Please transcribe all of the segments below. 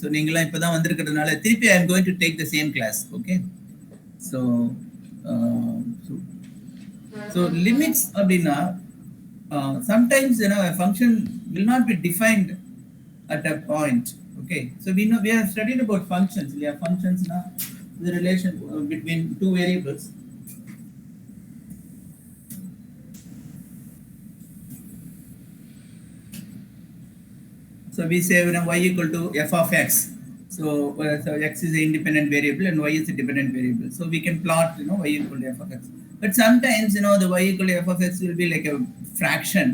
So நீங்களாம் இப்பதான் வந்திருக்கிறதுனால திருப்பி I am going to take the same class. Okay. So uh, so, so limits அப்படின்னா sometimes a function will not be defined at a point. Okay, so we know we have studied about functions. We have functions now, the relation between two variables. So we say y equal to f of x. So, so x is an independent variable and y is a dependent variable. So we can plot y equal to f of x. But sometimes the y equal to f of x will be like a fraction,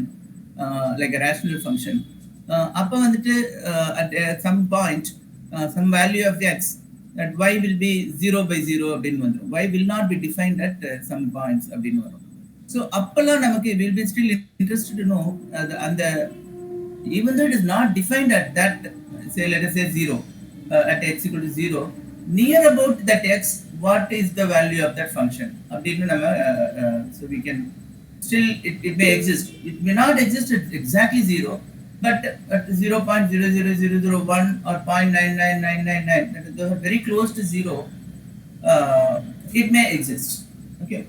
like a rational function. Up at some point, some value of x, that y will be 0 by 0. Y will not be defined at some points. So we will be still interested to know the even though it is not defined at that, say let us say 0, at x equal to 0, near about that x, what is the value of that function? So we can still, it may exist. It may not exist at exactly 0, but at 0.00001 or 0.99999, that is very close to 0, it may exist. Okay.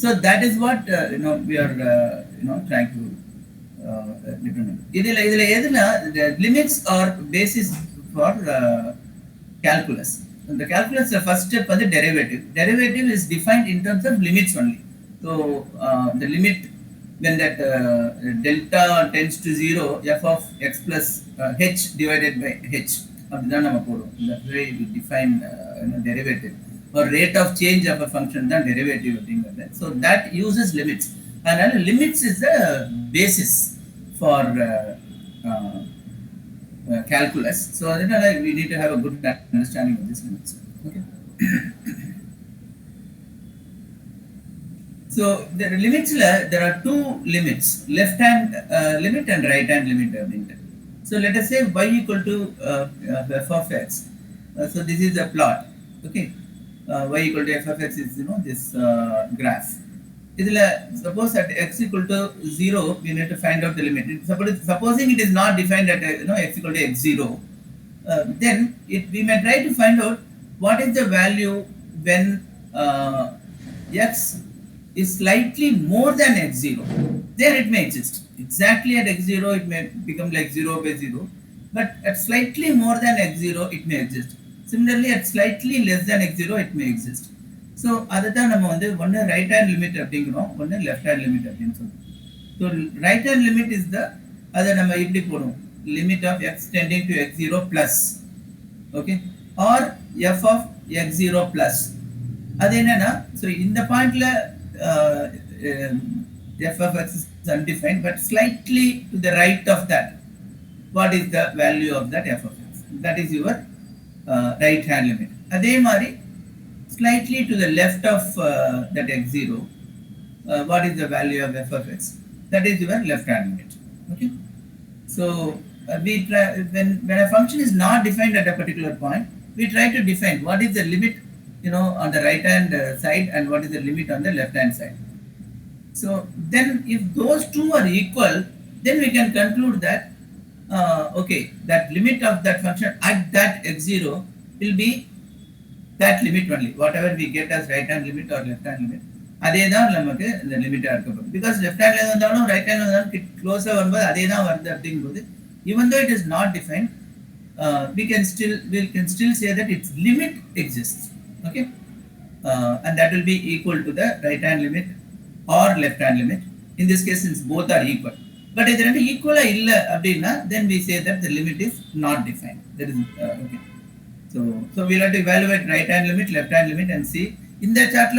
So that is what we are trying to determine. The limits are basis for calculus. And the calculus, the first step is the derivative. Derivative is defined in terms of limits only. So the limit when that delta tends to 0, f of x plus h divided by h. That's way we define derivative. Or rate of change of a function, then derivative. So that uses limits. And limits is the basis for calculus. So we need to have a good understanding of this limits. Okay. So the limits, there are two limits, left hand limit and right hand limit. So let us say y equal to f of x. So this is a plot. Okay. Y equal to f of x is this graph. Suppose at x equal to 0, we need to find out the limit. Supposing it is not defined at x equal to x0, then we may try to find out what is the value when x is slightly more than x0. There it may exist. Exactly at x0, it may become like 0 by 0. But at slightly more than x0, it may exist. Similarly, at slightly less than x0, it may exist. So, other than one right hand limit, one left hand limit. So, right hand limit is the other limit of x tending to x0 plus. Okay, or f of x0 plus. So, in the point, f of x is undefined, but slightly to the right of that, what is the value of that f of x? That is your right hand limit. Slightly to the left of that x0, what is the value of f of x? That is your left hand limit. Okay. So we try, when a function is not defined at a particular point, we try to define what is the limit on the right hand side and what is the limit on the left hand side. So then if those two are equal, then we can conclude that okay, that limit of that function at that x0 will be that limit only. Whatever we get as right hand limit or left hand limit, the limit. Because left hand right hand closer even though it is not defined, we can still say that its limit exists. Okay, and that will be equal to the right hand limit or left hand limit. In this case, since both are equal. But if they are equal, then we say that the limit is not defined. That is okay. So we'll have to evaluate right hand limit, left hand limit, and see. In the chart,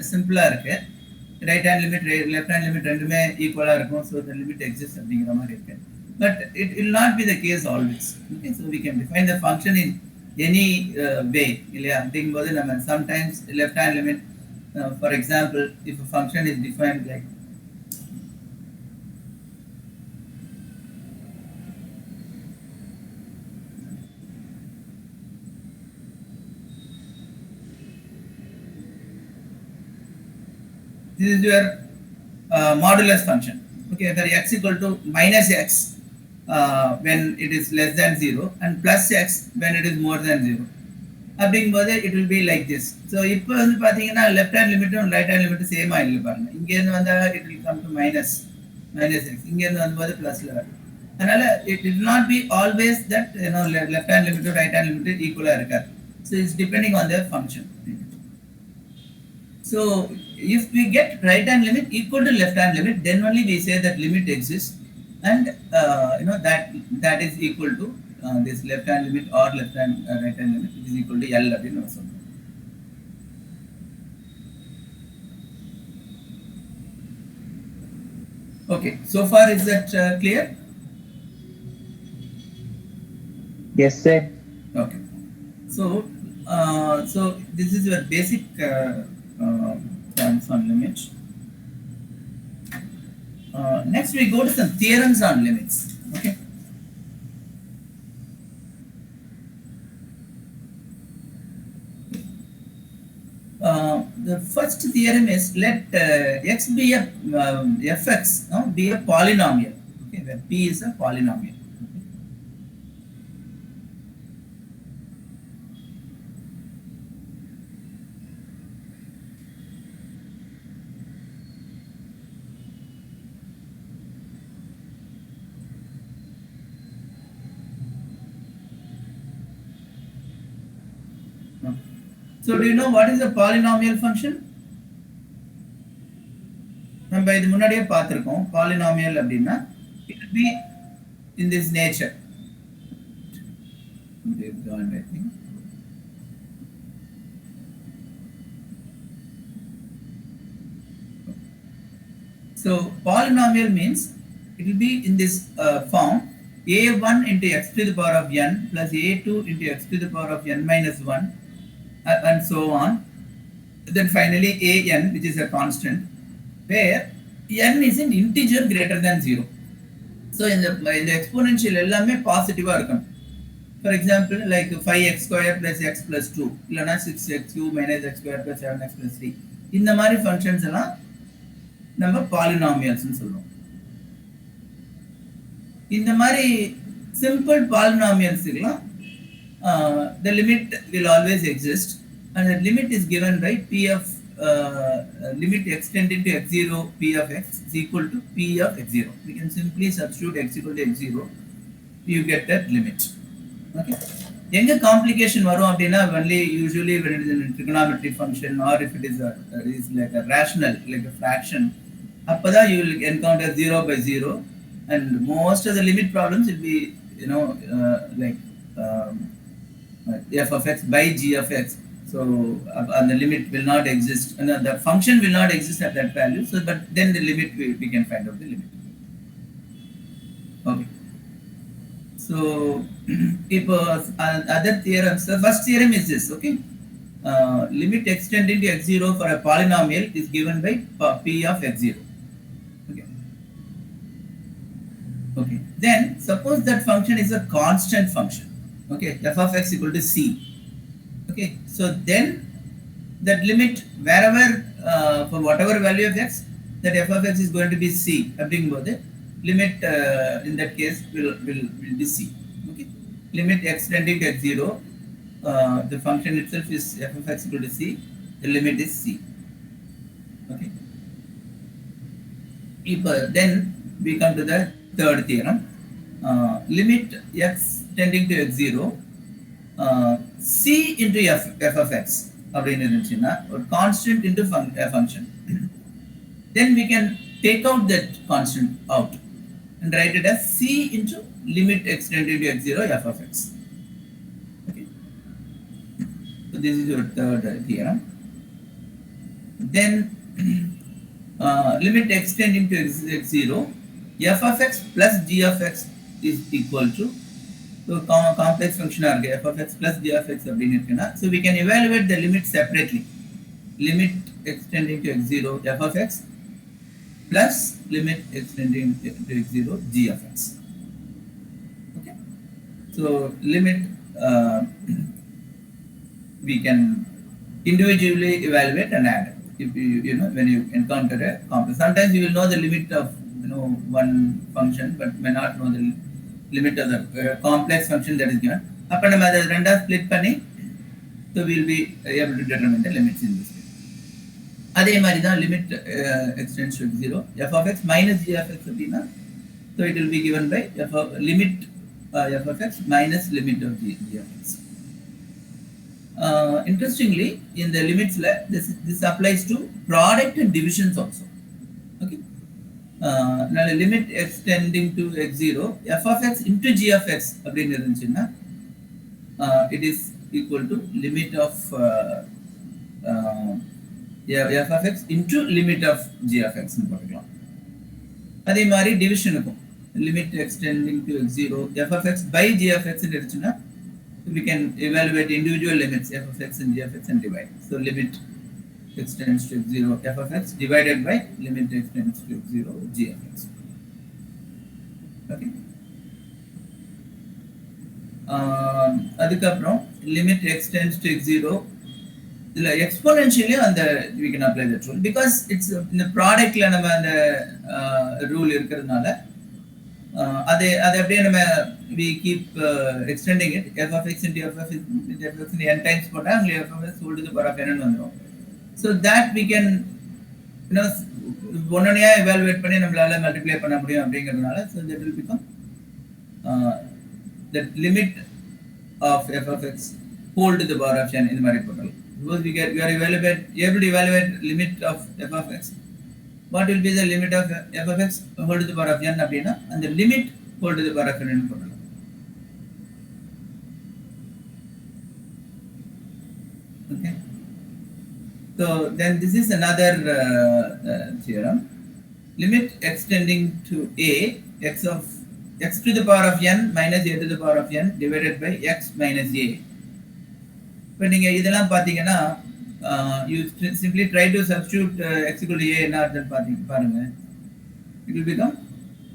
simpler. Right hand limit, left hand limit, equal, so the limit exists. But it will not be the case always. Okay, so we can define the function in any way. Sometimes left hand limit, for example, if a function is defined like this is your modulus function. Okay, whether x equal to minus x, when it is less than 0 and plus x when it is more than 0. அப்படிங்கும்போது it will be like this. So இப்போ வந்து பார்த்தீங்கன்னா left hand limit and right hand limit same ஆயிடுது பாருங்க. இங்கேருந்து வந்தால் it will come to minus x. இங்கேருந்து வரும்போது ப்ளஸ்ல வரும். அதனால it will not be always that left hand limit to right hand limit ஈக்குவலாக இருக்காது. So it's depending on the function. So if we get right hand limit equal to left hand limit, then only we say that limit exists, and that is equal to this left hand limit or left hand right hand limit is equal to L அப்படின்னு சொல்றோம். Okay, so far is that clear? Yes, sir. Okay, so this is your basic terms on limit. Next we go to some theorems on limits. Okay. The first theorem is let x be a fx be a polynomial. Okay, where p is a polynomial. So do you know what is a polynomial function? நம்ம இது முன்னாடியே பார்த்திருக்கோம். Polynomial அப்படின்னா it will be in this nature. So polynomial means it will be in this form a1 into x to the power of n plus a2 into x to the power of n minus 1 and so on. Then finally an, which is a constant, where n is an integer greater than 0. So in the exponential எல்லாமே பாசிட்டிவா இருக்கும். For example, like 5x square plus x plus 2 இல்லனா 6x cube minus x square plus 7x plus 3. இந்த மாதிரி functions எல்லாம் நம்ம polynomials னு சொல்றோம். இந்த மாதிரி simple polynomials எல்லாம் the limit will always exist, and the limit is given by p of limit x tending to x0 p of x is equal to p of x0. We can simply substitute x equal to x0, you get that limit. Okay, எங்க complication வரும் அப்படின்னா only usually when it is a trigonometric function or if it is like a rational, like a fraction, அப்பதான் you will encounter 0 by 0, and most of the limit problems will be like f of x by g of x. So and the limit will not exist, and the function will not exist at that value. So but then the limit we can find out the limit. Okay, so if other theorems, the first theorem is this. Okay, limit x tending to x0 for a polynomial is given by p of x0. Okay, okay, then suppose that function is a constant function. Okay, f of x equal to c. Okay, so then that limit wherever for whatever value of x, that f of x is going to be c. அப்படிங்கும்போது limit in that case will be c. Okay, limit x tending to x0, the function itself is f of x equal to c, the limit is c. Okay, then we come to the third theorem. Limit x tending to x0 c into f of x அப்படின்னு இருந்துச்சுன்னா ஒரு constant into a function, then we can take out that constant out and write it as c into limit x tending to x0 f of x. Okay, so this is your third theorem. Then limit x tending to x0 f of x plus g of x is equal to, so complex function are f of x plus g of x அப்படின்னு இருக்குன்னா, so we can evaluate the limit separately. Limit x tending to x0 f of x plus limit x tending to x0 g of x. Okay, so limit we can individually evaluate and add. If you know when you encounter a complex, sometimes you will know the limit of one function but may not know the limit of the complex function that is given. அப்ப நம்ம அதை ரெண்டா split பண்ணி so we will be able to determine the limits in this way. அதே மாதிரி தான் limit extends to 0 f of x minus g of x அப்படின்னா so it will be given by limit f of x minus limit of g of x. Interestingly, in the limits, this applies to product and divisions also. Okay. Now, the limit extending to x0, f of x into g of x, it is equal to limit of f of x into limit of g of x. அதே மாதிரி டிவிஷனுக்கும் limit extending to x0, f of x by g of x இருந்துச்சுன்னா we can evaluate individual limits f of x and g of x and divide. So limit extends to x0 f of x divided by limit extends to x0 g of x. Okay. அதுக்கப்புறம் limit extends to x0 இதுல exponentially அந்த we can apply that rule because it's in the productல நம்ம அந்த rule இருக்கிறதுனால அது அப்படியே நம்ம we keep extending it f of x into f of x into f of x n times போட்டா அங்க f of x whole to the power of n வந்துரும். So that we can ஒன்னொன்னையா evaluate பண்ணி நம்மளால multiply பண்ண முடியும் அப்படிங்கிறதுனால so that will become the limit of f of x whole to the power of n இந்த மாதிரி போடலாம். Suppose we are able to evaluate limit of f of x. What will be the limit of f of x whole to the power of n அப்படின்னா அந்த limit whole to the power of n போடலாம். Okay. So then this is another theorem. Limit extending to a x to the power of n minus a to the power of n divided by x minus a. இப்போ நீங்க இதெல்லாம் பாத்தீங்கன்னா you simply try to substitute x equal to a என்ன அர்த்தம் பாருங்க. It will become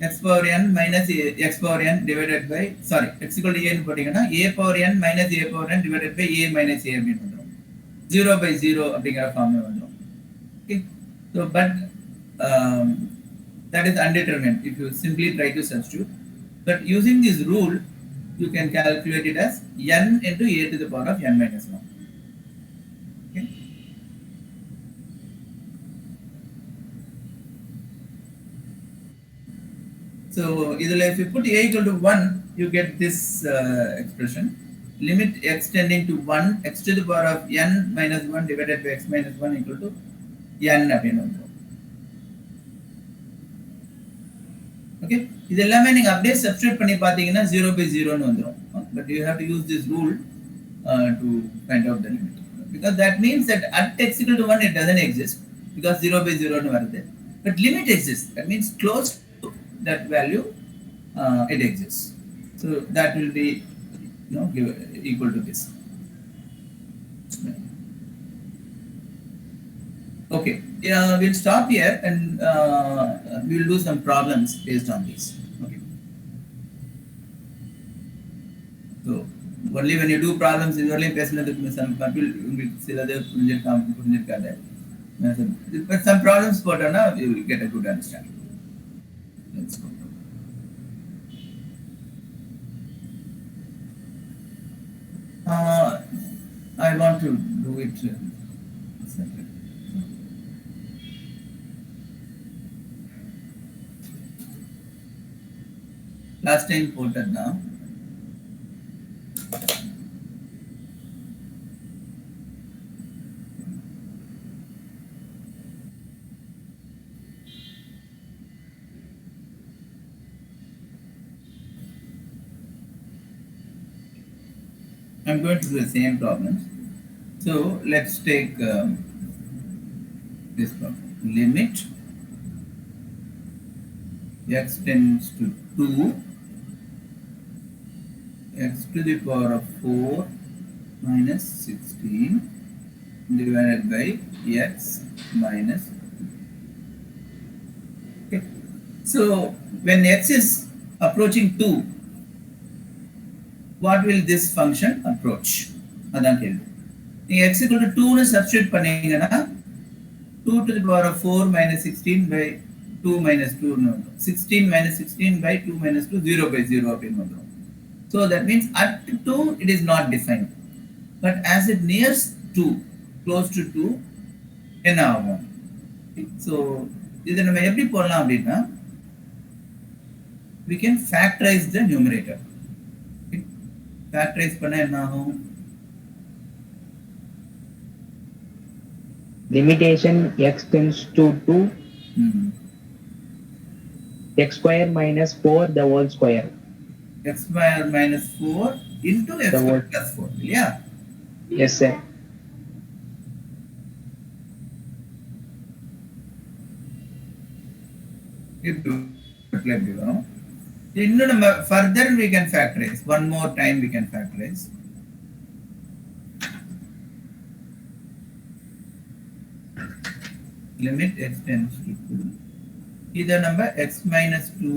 x power n minus x power n divided by x equal to a ன்னு போட்டீங்கன்னா a power n minus a power n divided by a minus a அப்படின்னு வந்துரும். 0 by 0 அப்படிங்கிற ஃபார்ம்ல வந்துரும். Okay. So but that is undetermined if you simply try to substitute. But using this rule you can calculate it as n into a to the power of n minus 1. Okay. So if you put a equal to 1, you get this expression. Limit extending to 1 x to the power of n minus 1 divided by x minus 1 equal to n அப்படின்னு வந்துரும். Okay. இது எல்லாமே நீங்க அப்படியே substitute பண்ணி பாத்தீங்கன்னா 0 by 0 ன்னு வந்துரும். But you have to use this rule to find out the limit. Because that means that at x equal to 1 it doesn't exist because 0 by 0 ன்னு வருது. But limit exists. That means close to that value it exists. So that will be equal to this. Okay, we'll stop here and we'll do some problems based on these. Okay. So only when you do problems, usually some people will see that but some problems you will get a good understanding. Let's go. I want to do it separately. Last time quoted now. I'm going to do the same problems. So let's take this problem. Limit x tends to 2 x to the power of 4 minus 16 divided by x minus 2. Okay. So when x is approaching 2, what will this function approach? அதான் கேள்வி. நீங்க x equal to 2 னு substitute பண்ணீங்கன்னா 2 to the power of 4 minus 16 by 2 2 minus 2 no, 16 minus 16 by 2 minus 2 0 by 0 அப்படின்னு வந்துரும். So that means at 2 it is not defined, but as it nears 2, close to 2, என்ன ஆகும்? So இதை நம்ம எப்படி போடலாம் அப்படின்னா, we can factorize the numerator. Factorize பண்ண என்ன ஆகும்? Limitation x tends to 2 x square minus 4 the whole square. X square minus 4 into x square plus 4. Yeah. Yes, sir. Further we can factorize. One more time we can factorize. Limit x tends to 2. Either number x minus 2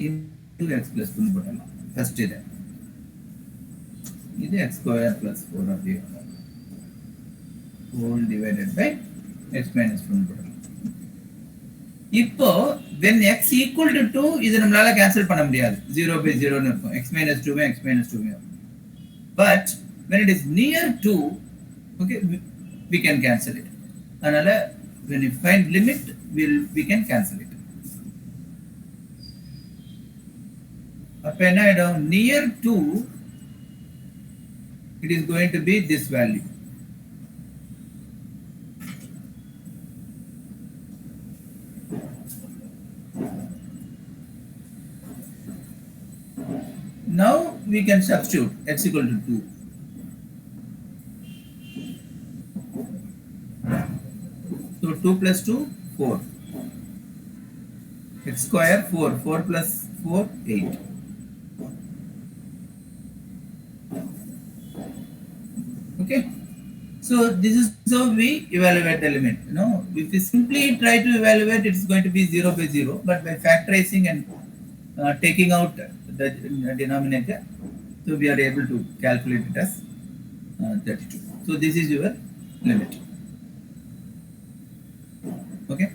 into x plus 2 போடலாம். First இது x square plus 4 அப்படியே whole divided by x minus 2 போடலாம். இப்போ when x equal to 2 இது நம்மளால cancel பண்ண முடியாது. 0 by 0 னு இருக்கும். x minus 2 x minus 2 but when it is near 2, okay, we can cancel it. அதனால when you find limit we can cancel it. அப்ப என்ன ஆயிடும்? Near 2 it is going to be this value. Now we can substitute x equal to 2. So 2 plus 2, 4. X square 4. 4 plus 4, 8. Okay. So this is how we evaluate the limit. You know, if we simply try to evaluate, it's going to be 0 by 0. But by factorizing and taking out the denominator, so we are able to calculate it as 32. So this is your limit. Okay.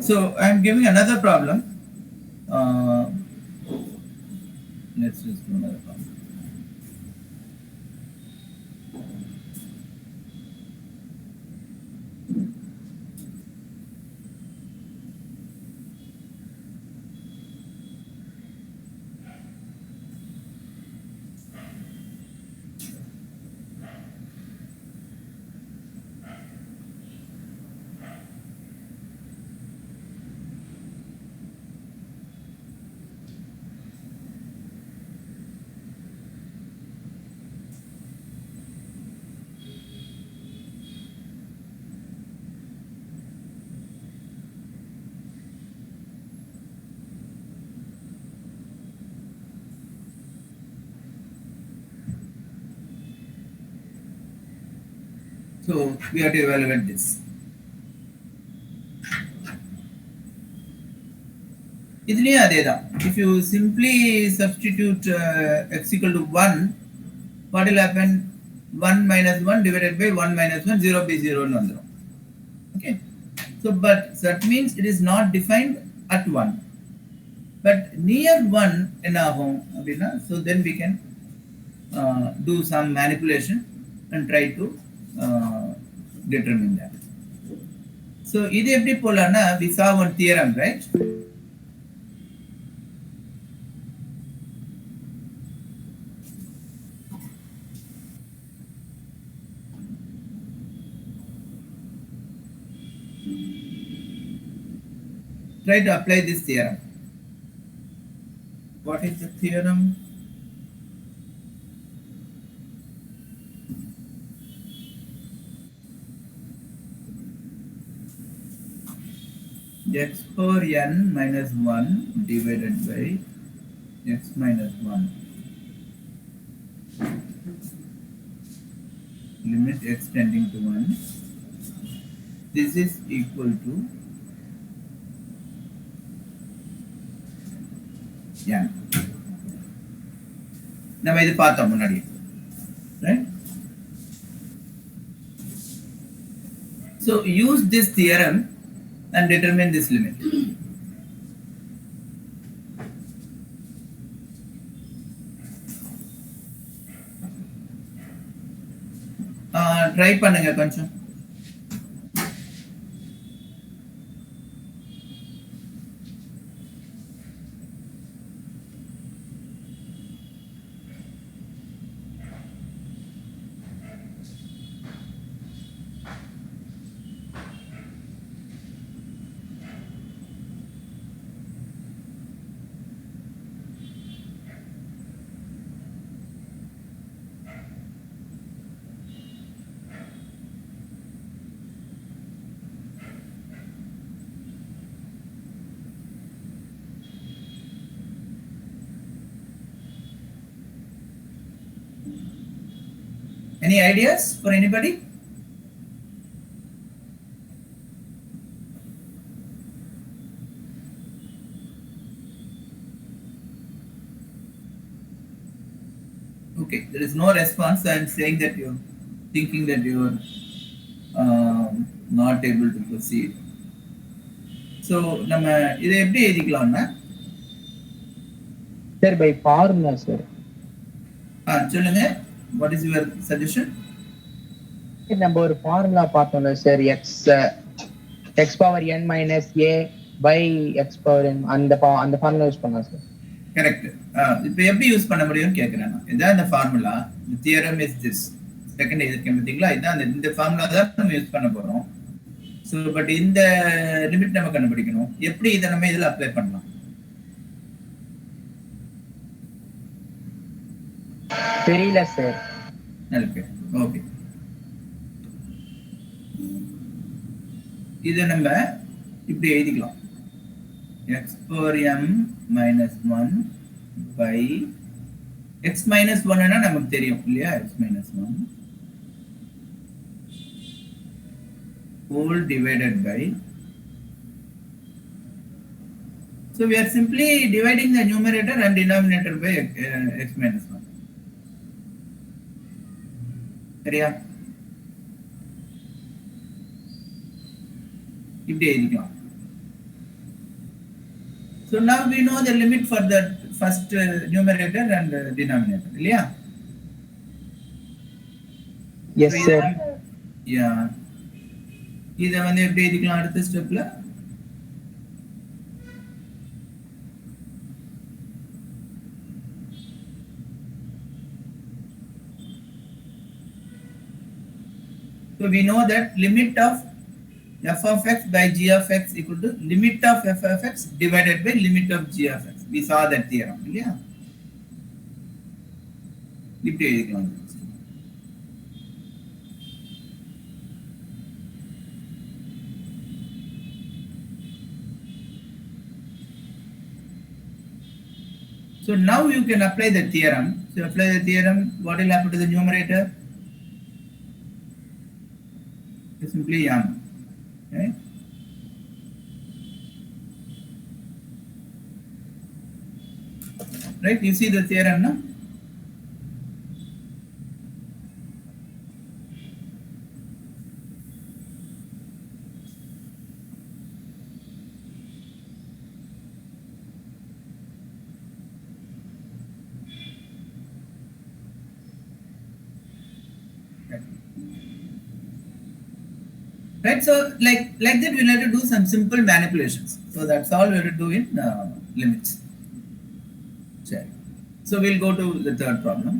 So I am giving another problem. Let's just do another problem. So we have to evaluate this. இதுலயும் அதேதான். If you simply substitute x equal to 1, what will happen? 1 minus 1 divided by 1 minus 1, 0 by 0 னு வந்துரும். Okay. So but that means it is not defined at 1. But near 1 என்ன ஆகும் அப்படின்னா, so then we can do some manipulation and try to determine that. So இது எப்படி போலாம்னா, we saw one theorem, right? Try to apply this theorem. What is the theorem? X power n minus 1 divided by x minus 1. Limit x tending to 1. This is equal to n. நம்ம இது பார்த்தோம் முன்னாடி, right? So use this theorem and determine this limit. Try பண்ணுங்க கொஞ்சம். Any ideas for anybody? Okay, there is no response. I am saying that you're thinking that you're not able to proceed. So, நம்ம இதை எப்படி எழுதிக்கலாம்னா sir by formula sir. சொல்லுங்க, what is your suggestion? நம்ம ஒரு formula பார்த்தோம்ல sir, x power n minus a by x power n, அந்த formula use பண்ணலாம் சார். கரெக்ட். இப்போ எப்படி யூஸ் பண்ண முடியும்னு கேட்குறேன் நான். இதான் இந்த formula, theorem is this. Second இதுக்கு பார்த்தீங்களா, இதான் இந்த ஃபார்முலா தான் நம்ம யூஸ் பண்ண போகிறோம். ஸோ பட் இந்த லிமிட் நம்ம கண்டுபிடிக்கணும். எப்படி இதை நம்ம இதில் அப்ளை பண்ணலாம்? தெரியல சார். ஓகே, இதை நம்ம இப்படி எழுதிக்கலாம். x power m minus 1 by x minus 1 னா நமக்கு தெரியும் இல்லையா, x minus 1 whole divided by, so we are simply dividing the numerator and denominator by x minus 1. சரியா? இப்படி எழுதிக்கலாம். So now we know the limit for the first numerator and denominator, இல்லையா? Yes sir. Yeah. இதை வந்து எப்படி எழுதிக்கலாம் அடுத்த ஸ்டெப்ல? So we know that limit of f of x by g of x equal to limit of f of x divided by limit of g of x. We saw that theorem, இல்லையா? இப்படி எழுதிக்கலாம். So now you can apply the theorem. So apply the theorem, what will happen to the numerator? It's simply m. Okay. Right, you see the theorem now? Right, so like that we'll have to do some simple manipulations. So that's all we have to do in limits. Sure. So we'll go to the third problem.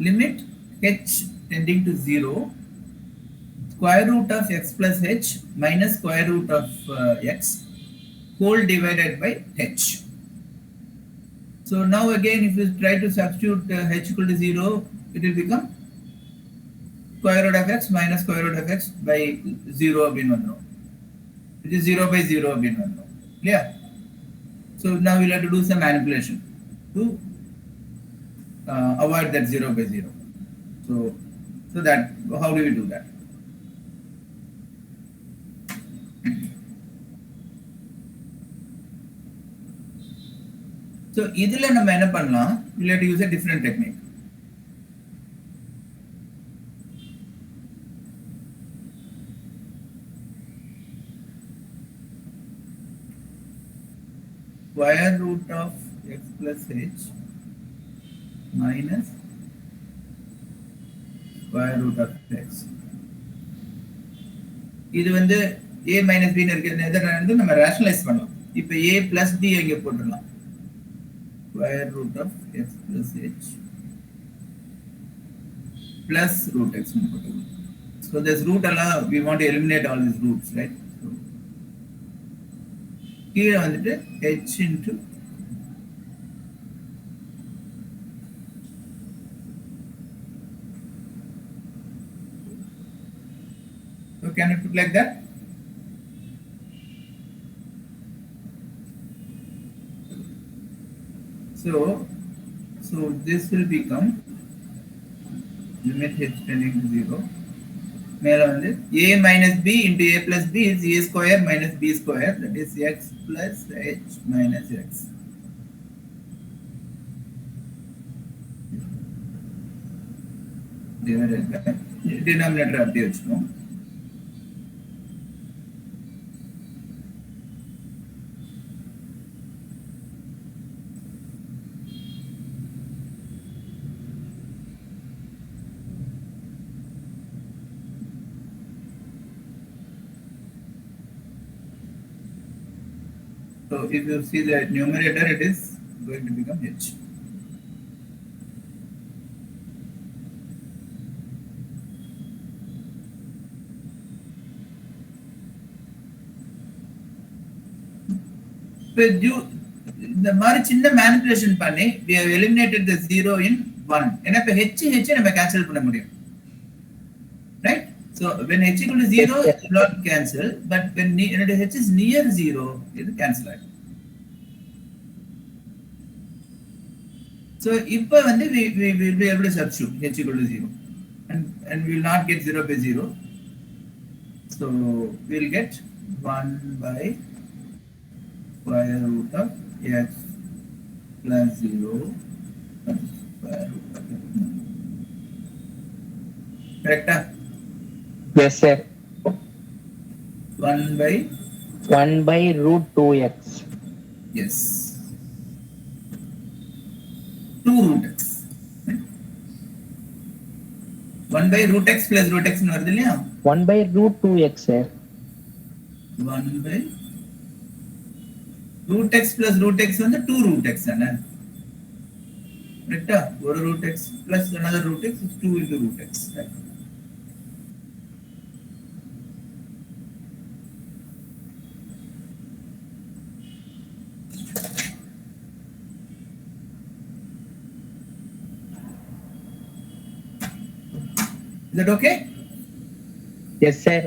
Limit h tending to 0, square root of x plus h minus square root of x whole divided by h. So now again if you try to substitute h equal to 0, it will become square root of x minus square root of x by 0 அப்படின்னு வந்துடும். It is 0 by 0 அப்படின்னு வந்துடும். Clear? So now we'll have to do some manipulation to avoid that 0 by 0. So that, how do we do that? So இதுல நம்ம என்ன பண்ணலாம்? We'll have to use a different technique. Square root of x plus h minus square root of x. இது வந்து a minus b இருக்கிறது நம்ம rationalize பண்ணலாம். இப்போ a plus b இங்க போட்டுடலாம். Square root of x plus h plus root x. So this root allow, we want to eliminate all these roots, right? So here வந்துட்டு h into so can you put like that? So this will become limit h tending to 0. மேல வந்து a minus b into a plus b is a square minus b square, that is x plus h minus x. Divided by denominator அப்படியே வச்சுக்கோம். So if you see the numerator, it is going to become h. So இந்த மாதிரி சின்ன manipulation பண்ணி we have eliminated the 0 in 1. ஏன்னா இப்ப h நம்ம cancel பண்ண முடியும். Right? So when h equal to 0, it will not cancel, but when h is near 0, it will cancel out. So if we will be able to substitute h equal to 0, and we will not get 0 by 0. So we will get 1 by square root of x plus 0 square root of x. Correct? Yes, sir. 1 by root 2x. Yes. 2 root x. 1 by root x plus root x வருது இல்லையா? 1 by root 2x, sir. 1 by root x plus root x வந்து 2 root x தானே? Correct? ஒரு root x plus another root x is 2 into root x. Right? Is that okay? Yes, sir.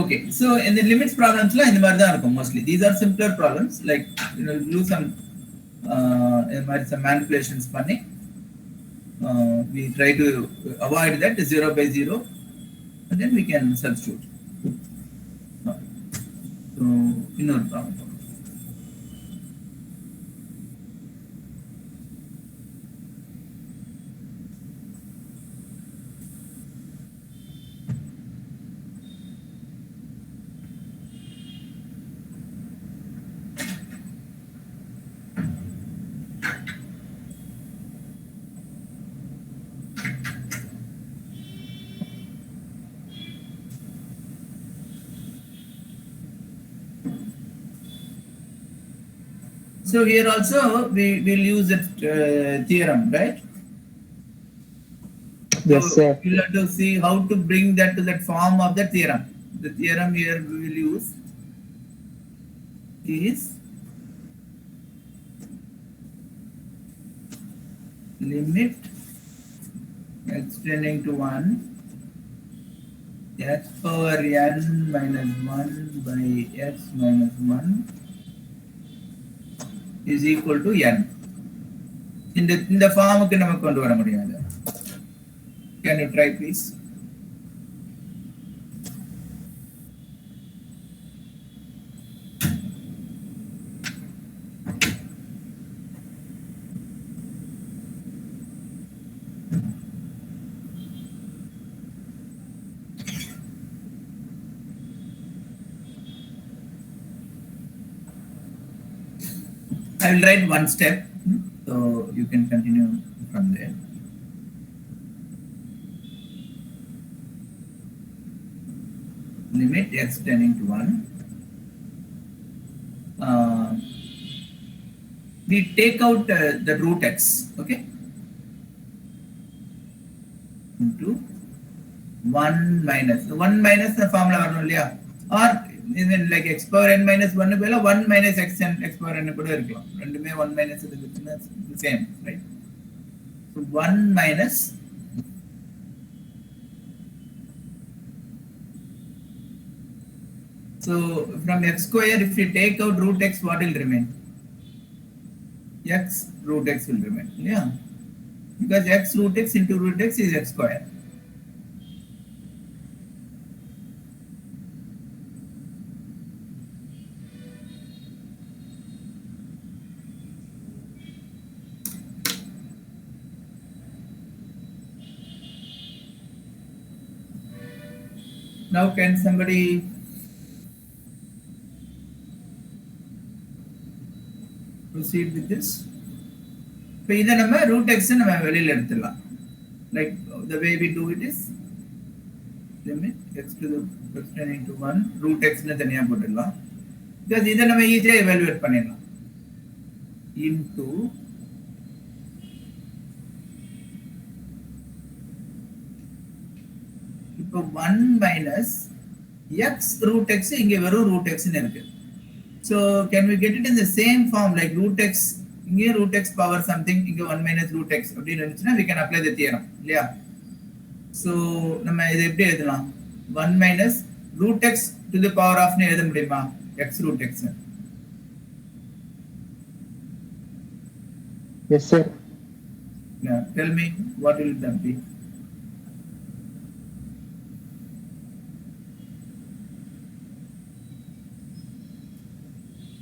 Okay, so in the limits problems la indha mari dhaan irukum mostly. These are simpler problems, like do some some manipulations panni we try to avoid that 0 by 0, and then we can substitute. So இன்னொரு problem. So here also we will use that theorem, right? Yes, sir. So we'll have to see how to bring that to that form of the theorem. The theorem here we will use is limit x tending to 1 x power n minus 1 by x minus 1 is equal to n. இந்த ஃபார்முக்கு நம்ம கொண்டு வர முடியாது. Can you try please? I will write one step, so you can continue from there. Limit x tending to 1. We take out the root x, okay, into 1 minus the formula varano illaya, or even like x power n minus 1 ku 1 minus x power n kuda irukkalam, rendume 1 minus irukuduna the same, right? So 1 minus so from x square, if we take out root x, what will remain? X root x will remain, yeah, because x root x into root x is x square. Now can somebody proceed with this? இப்போ இதை நம்ம root x நம்ம வெளியில் எடுத்துடலாம். Like the way we do it is limit x to the x tending to 1 root x னு தனியா போட்டுடலாம். because இதை நம்ம ஈஸியா evaluate பண்ணிடலாம். into இப்போ 1 minus x root x இங்க வெறும் root x னு இருக்கு. So can we get it in the same form like root x, இங்கே root x power something, இங்கே 1 minus root x அப்படி இருந்துச்சுன்னா we can apply the theorem இல்லையா? So நம்ம இதை எப்படி எழுதலாம்? 1 minus root x to the power of னு எழுத முடியுமா? x root x. Yes sir. Yeah, tell me what will that be?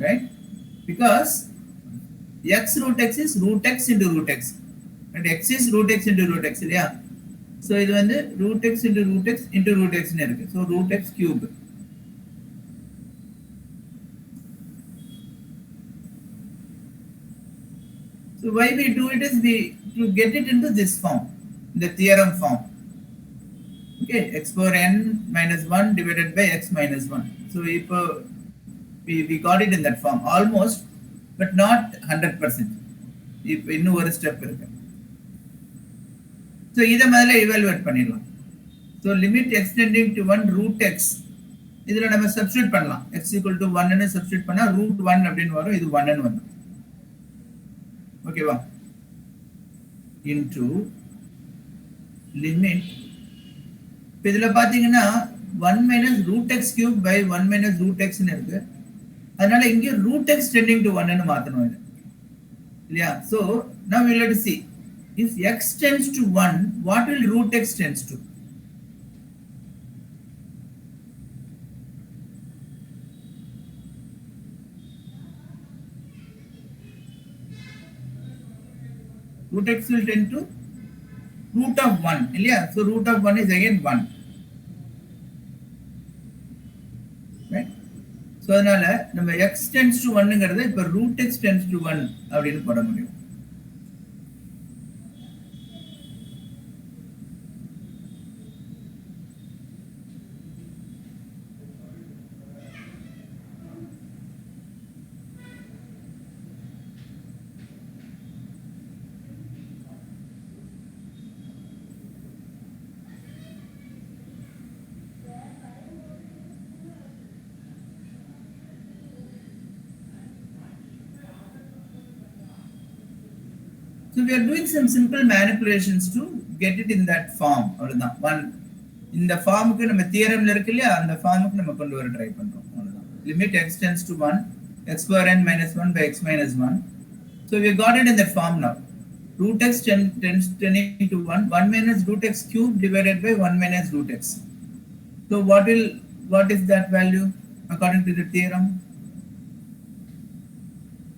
Right? Because x root x is root x into root x, and x is root x into root x இல்லையா? So இது வந்து root x into root x into root x னு இருக்கு. So root x cube. So why we do it is to get it into this form, the theorem form. Okay, x power n minus 1 divided by x minus 1. So we got it in that form almost, but not 100%. இப்போ இன்னும் ஒரு step இருக்கு. So இதை முதல்ல evaluate பண்ணிடலாம். So limit x tending to 1 root x, இதுல நம்ம substitute பண்ணலாம். x equal to 1 னு substitute பண்ணா root 1 அப்படின்னு வரும், இது 1 னு வரும். ஓகேவா? into limit, இப்போ இதுல பாத்தீங்கன்னா 1 minus root x cube by 1 minus root x னு இருக்கு. அதனால இங்க root x tending to 1 னு மாத்தணும் இது இல்லையா? So now we will see if x tends to 1, what will root x tends to? Root x will tend to root of 1 இல்லையா? So root of 1 is again 1, right? So அதனால நம்ம x tends to 1ங்கிறது இப்ப root x tends to 1 அப்படின்னு போட முடியும். So we are doing some simple manipulations to get it in that form. அவ்வளவுதான். One in the form க்கு நம்ம தியரம்ல இருக்கு இல்லையா அந்த ஃபார்முக்கு நம்ம கொண்டு வர ட்ரை பண்றோம். அவ்வளவுதான். Limit x tends to 1 x power n minus 1 by x minus 1. So we got it in that form now. Root x tending to 1 minus root x cube divided by 1 minus root x. So what is that value according to the theorem?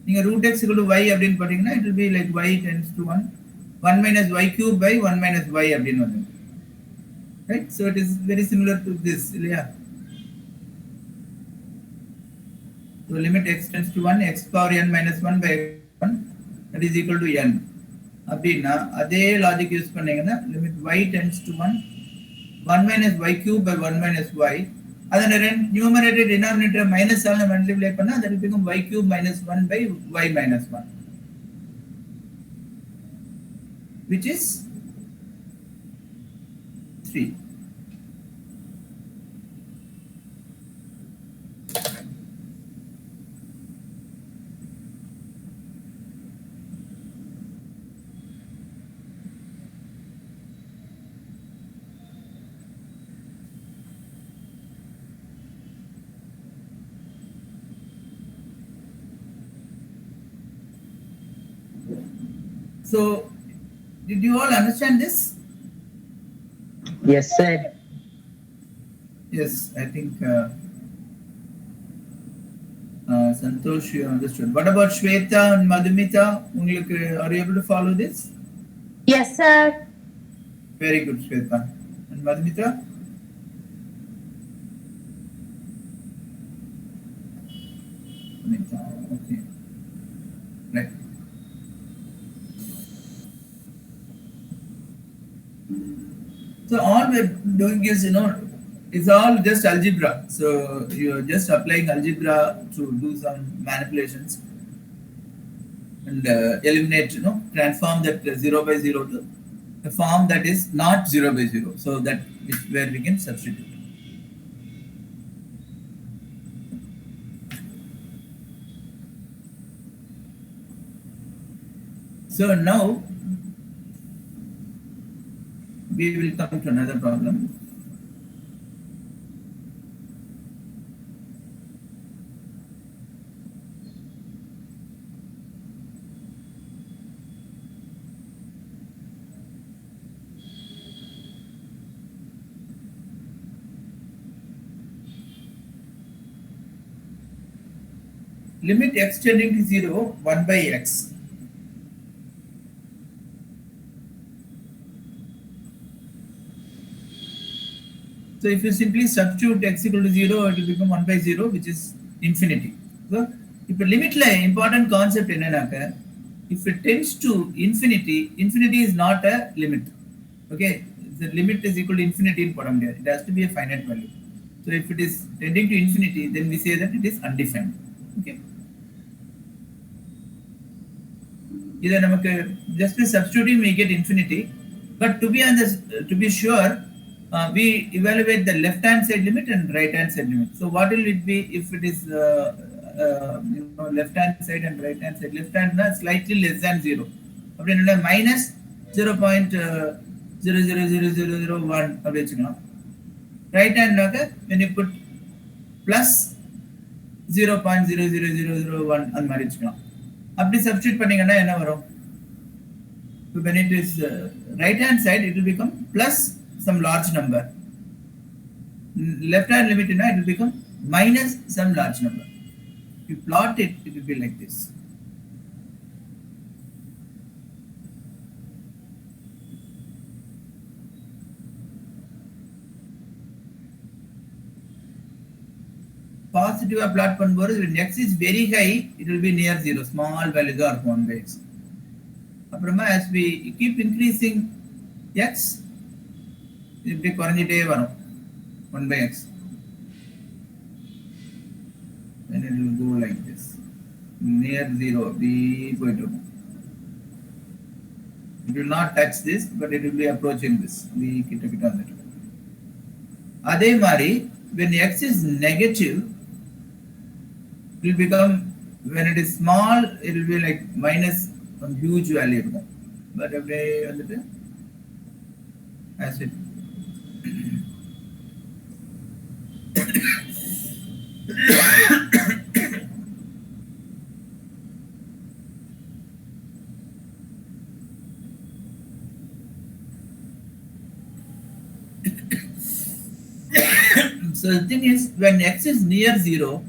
நீங்க root x equal to y அப்படின்னு போட்டீங்கன்னா it will be like y tends to 1 minus y cube by 1 minus y அப்படின்னு வரும். Right? So it is very similar to this. Yeah. So limit x tends to 1 x power n minus 1 by 1 that is equal to n. அப்படின்னா அதே logic use பண்ணீங்கன்னா limit y tends to 1 minus y cube by 1 minus y. அதன numerator denominator minus ஆல multiply பண்ணா that will become y cube minus 1 by y minus 1, which is 3. So, did you all understand this? Yes, sir. Yes, I think Santosh, you understood. What about Shweta and Madhumita? Are you able to follow this? Yes, sir. Very good, Shweta. And Madhumita? Okay. Right. So all we're doing is, it's all just algebra. So you're just applying algebra to do some manipulations and eliminate, transform that 0 by 0 to a form that is not 0 by 0. So that is where we can substitute. So now we will come to another problem. Limit x tending to 0, 1 by x. So if you simply substitute x equal to 0, it will become 1 by 0, which is infinity. So if you limit important concept enna, if it tends to infinity, infinity is not a limit. Okay, the limit is equal to infinity in bottom there. It has to be a finite value. So if it is tending to infinity, then we say that it is undefined. Okay. Either just by substituting we get infinity, but to be sure, we evaluate the left hand side limit and right hand side limit. So what will it be if it is left hand side and right hand side? Left hand slightly less than 0. Minus 0.000001. Right hand when you put plus 0.00001 and marriage. Appdi substitute panningana enna varum? So when it is right hand side, it will become plus some large number. Left hand limit, it will become minus some large number. If you plot it, it will be like this. Positive plot பண்ணும்போது when x is very high, it will be near 0. Small value are 1 by x. அப்புறமா as we keep increasing x, இப்படி குறைஞ்சிட்டே வரும் 1 by x. Then it will go like this. Near 0. It will not touch this, but it will be approaching this. அதே மாதிரி when x is negative, it will become, when it is small, it will be like minus some huge value. but அப்படியே வந்துட்டு as it so the thing is, when x is near 0,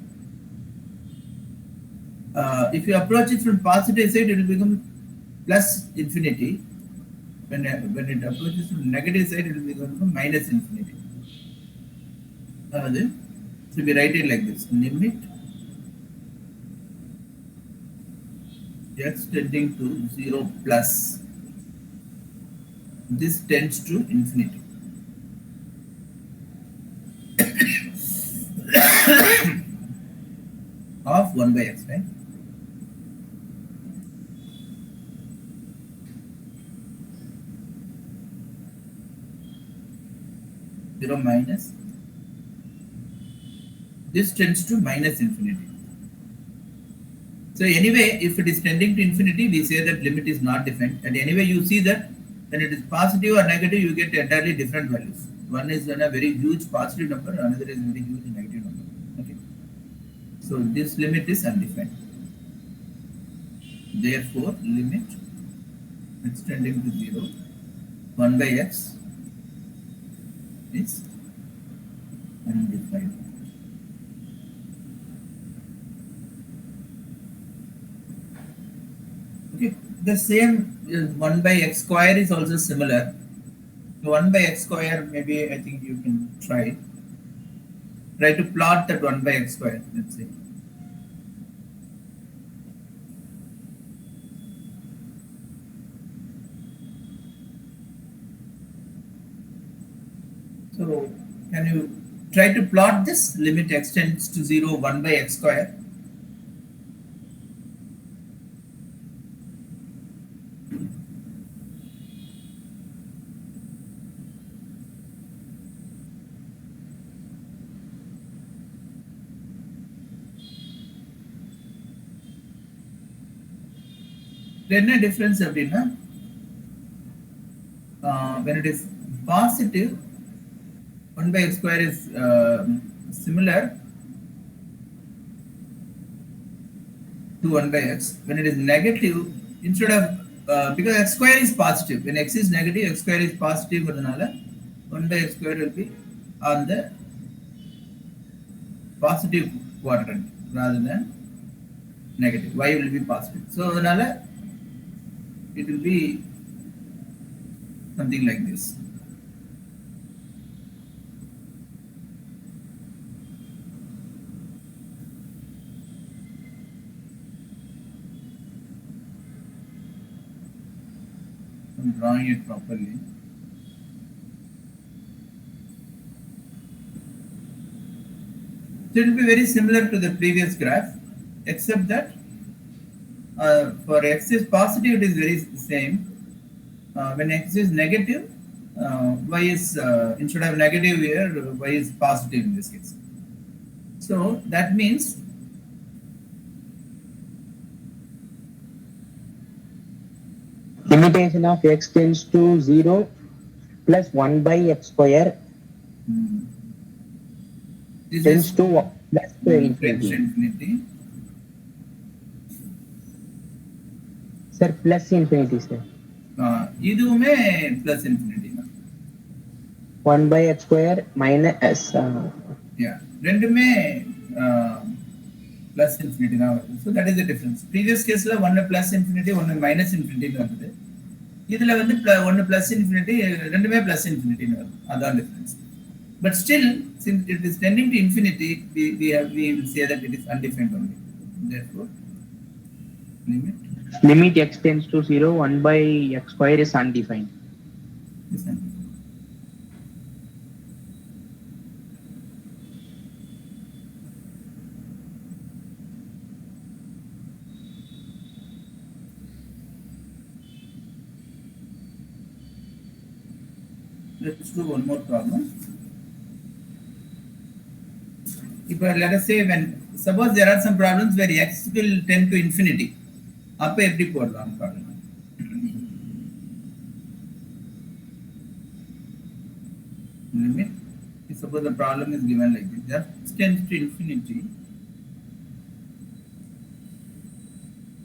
if you approach it from positive side, it will become plus infinity. When it approaches from negative side, it will become minus infinity. So we write it like this: limit x tending to 0 plus. This tends to infinity. Of 1 by x, right? Zero minus. This tends to minus infinity. So anyway, if it is tending to infinity, we say that limit is not defined. And anyway, you see that when it is positive or negative, you get entirely different values. One is a very huge positive number, another is a very huge negative number. Okay. So this limit is undefined. Therefore, limit x tending to 0, 1 by x is undefined. Okay, the same 1 by x square is also similar. 1 by x square, maybe I think you can try. Try to plot that 1 by x square, let's say. So, can you try to plot this limit x tends to 0, 1 by x square? Then a difference when it is positive, 1 by x square is similar to 1 by x. When it is negative, instead of because x square is positive, when x is negative, x square is positive, 1 by x square will be on the positive quadrant rather than negative. Y will be positive. So it will be something like this. I'm drawing it properly. So it will be very similar to the previous graph, except that for x is positive, it is very same. When x is negative, y is instead of negative here, y is positive in this case. So that means limitation of x tends to 0 plus 1 by x square tends to plus infinity. Sir, plus infinity, sir. இதுவுமே plus infinity. 1 by x square minus yeah, ரெண்டுமே plus infinity தான் வருது. So that is the difference. Previous caseல 1 plus infinity, 1 minus infinity வந்தது. இதுல வந்து 1 plus infinity, ரெண்டுமே plus infinity வருது. அதான் difference. But still, since it is tending to infinity, we will say that it is undefined only. Therefore, limit x tends to 0, 1 by x square is undefined. Is undefined. Let's do one more problem. If let us say suppose there are some problems where x will tend to infinity. அப்ப எப்படி போடலாம் problem? limit. Suppose the problem is given like this. X tends to infinity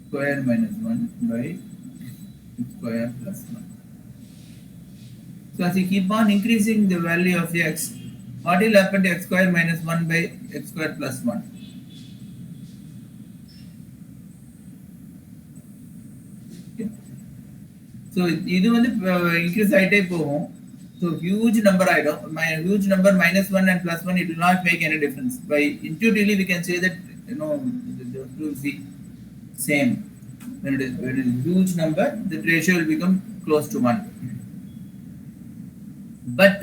square minus 1 by square plus 1. So as you keep on increasing the value of x, what will happen to x square minus 1 by x square plus 1? Okay. So இது வந்து increase ஆயிட்டே போகும். So huge number ஆயிடும். Huge number minus 1 and plus 1, it will not make any difference. By intuitively we can say that the two will be same. When it is huge number, the ratio will become close to 1. But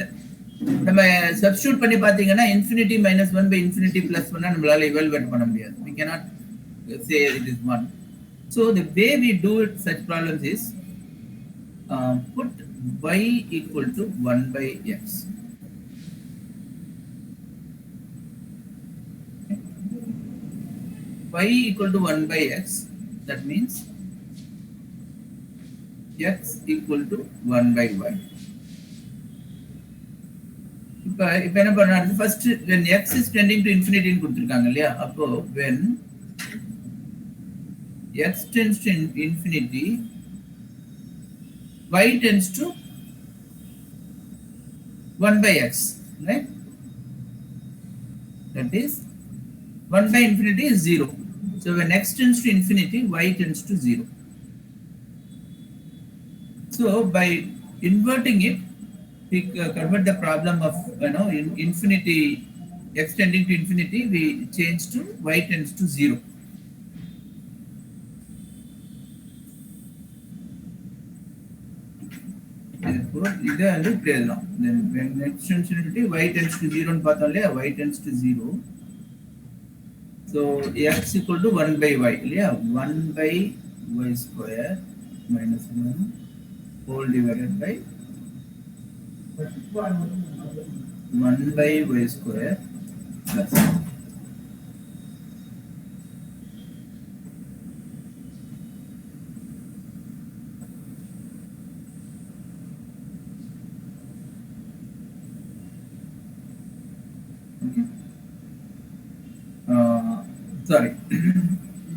நம்ம substitute பண்ணி பாத்தீங்கன்னா infinity minus 1 by infinity plus 1 நம்மளால evaluate பண்ண முடியாது. We cannot say it is 1. So the way we do it, such problems is put y equal to 1 by x. Okay. Y equal to 1 by x, that means x equal to 1 by y. இப்போ என்ன பண்ணாரு, first when x is tending to infinity ன்னு கொடுத்திருக்காங்க இல்லையா, அப்போ when x tends to infinity, y tends to 1 by x, right? That is 1 by infinity is 0. So when x tends to infinity, y tends to 0. So by inverting it, we convert the problem of infinity, x tending to infinity, we change to y tends to 0. இதை வந்து இப்படி எழுதலாம். Then when x tends to infinity, y tends to 0 ன்னு பார்த்தோம் இல்லையா, y tends to 0. So x equal to 1 by y இல்லையா, 1 by y square minus 1 whole divided by 1 by y square plus 1. Okay. Sorry.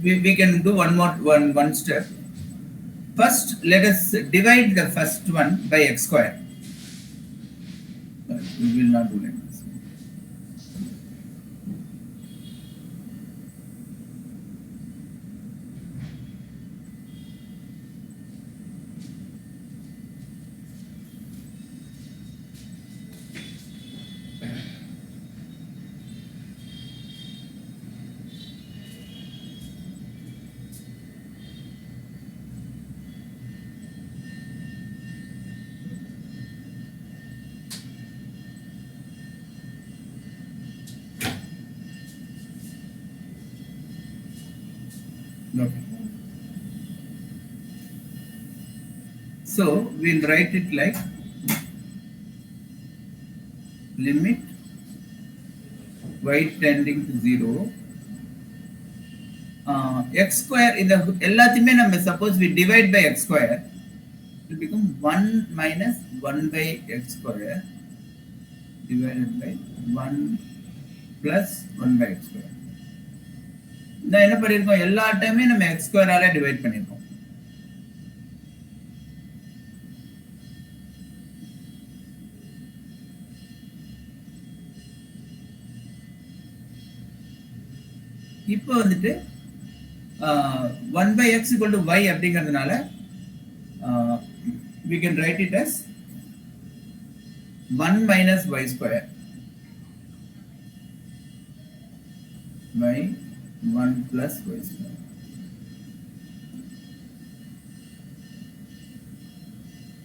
we can do one step. First, let us divide the first one by x square. We will not do like this. Okay. So we'll write it like limit y tending to 0, x square in the எல்லாத்தையுமே நம்ம suppose we divide by x square, it will become 1 minus 1 by x square divided by 1 plus 1 by x square. நான் என்ன பண்ணிருக்கோம், எல்லா டைமே நம்ம x square ஆல divide பண்ணிருக்கோம். இப்போ வந்துட்டு 1 by x equal to y அப்படிங்கிறதுனால we can write it as 1 minus y square by 1 plus y square.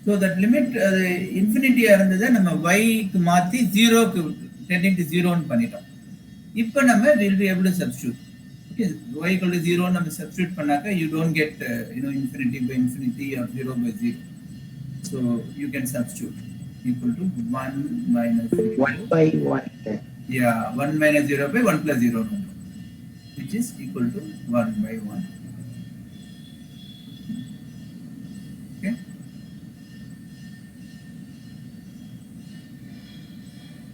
So that limit infinity இருந்ததை நம்ம y க்கு மாத்தி 0 க்கு tending to 0 ன்னு பண்ணிட்டோம். இப்போ நம்ம will be able to substitute. Okay, y equal to 0 நம்ம substitute பண்ணாக்க you don't get infinity by infinity or 0 by 0. So you can substitute equal to 1 minus 1 by 1. Yeah, 1 minus 0 by 1 plus 0, which is equal to 1 by 1. Okay.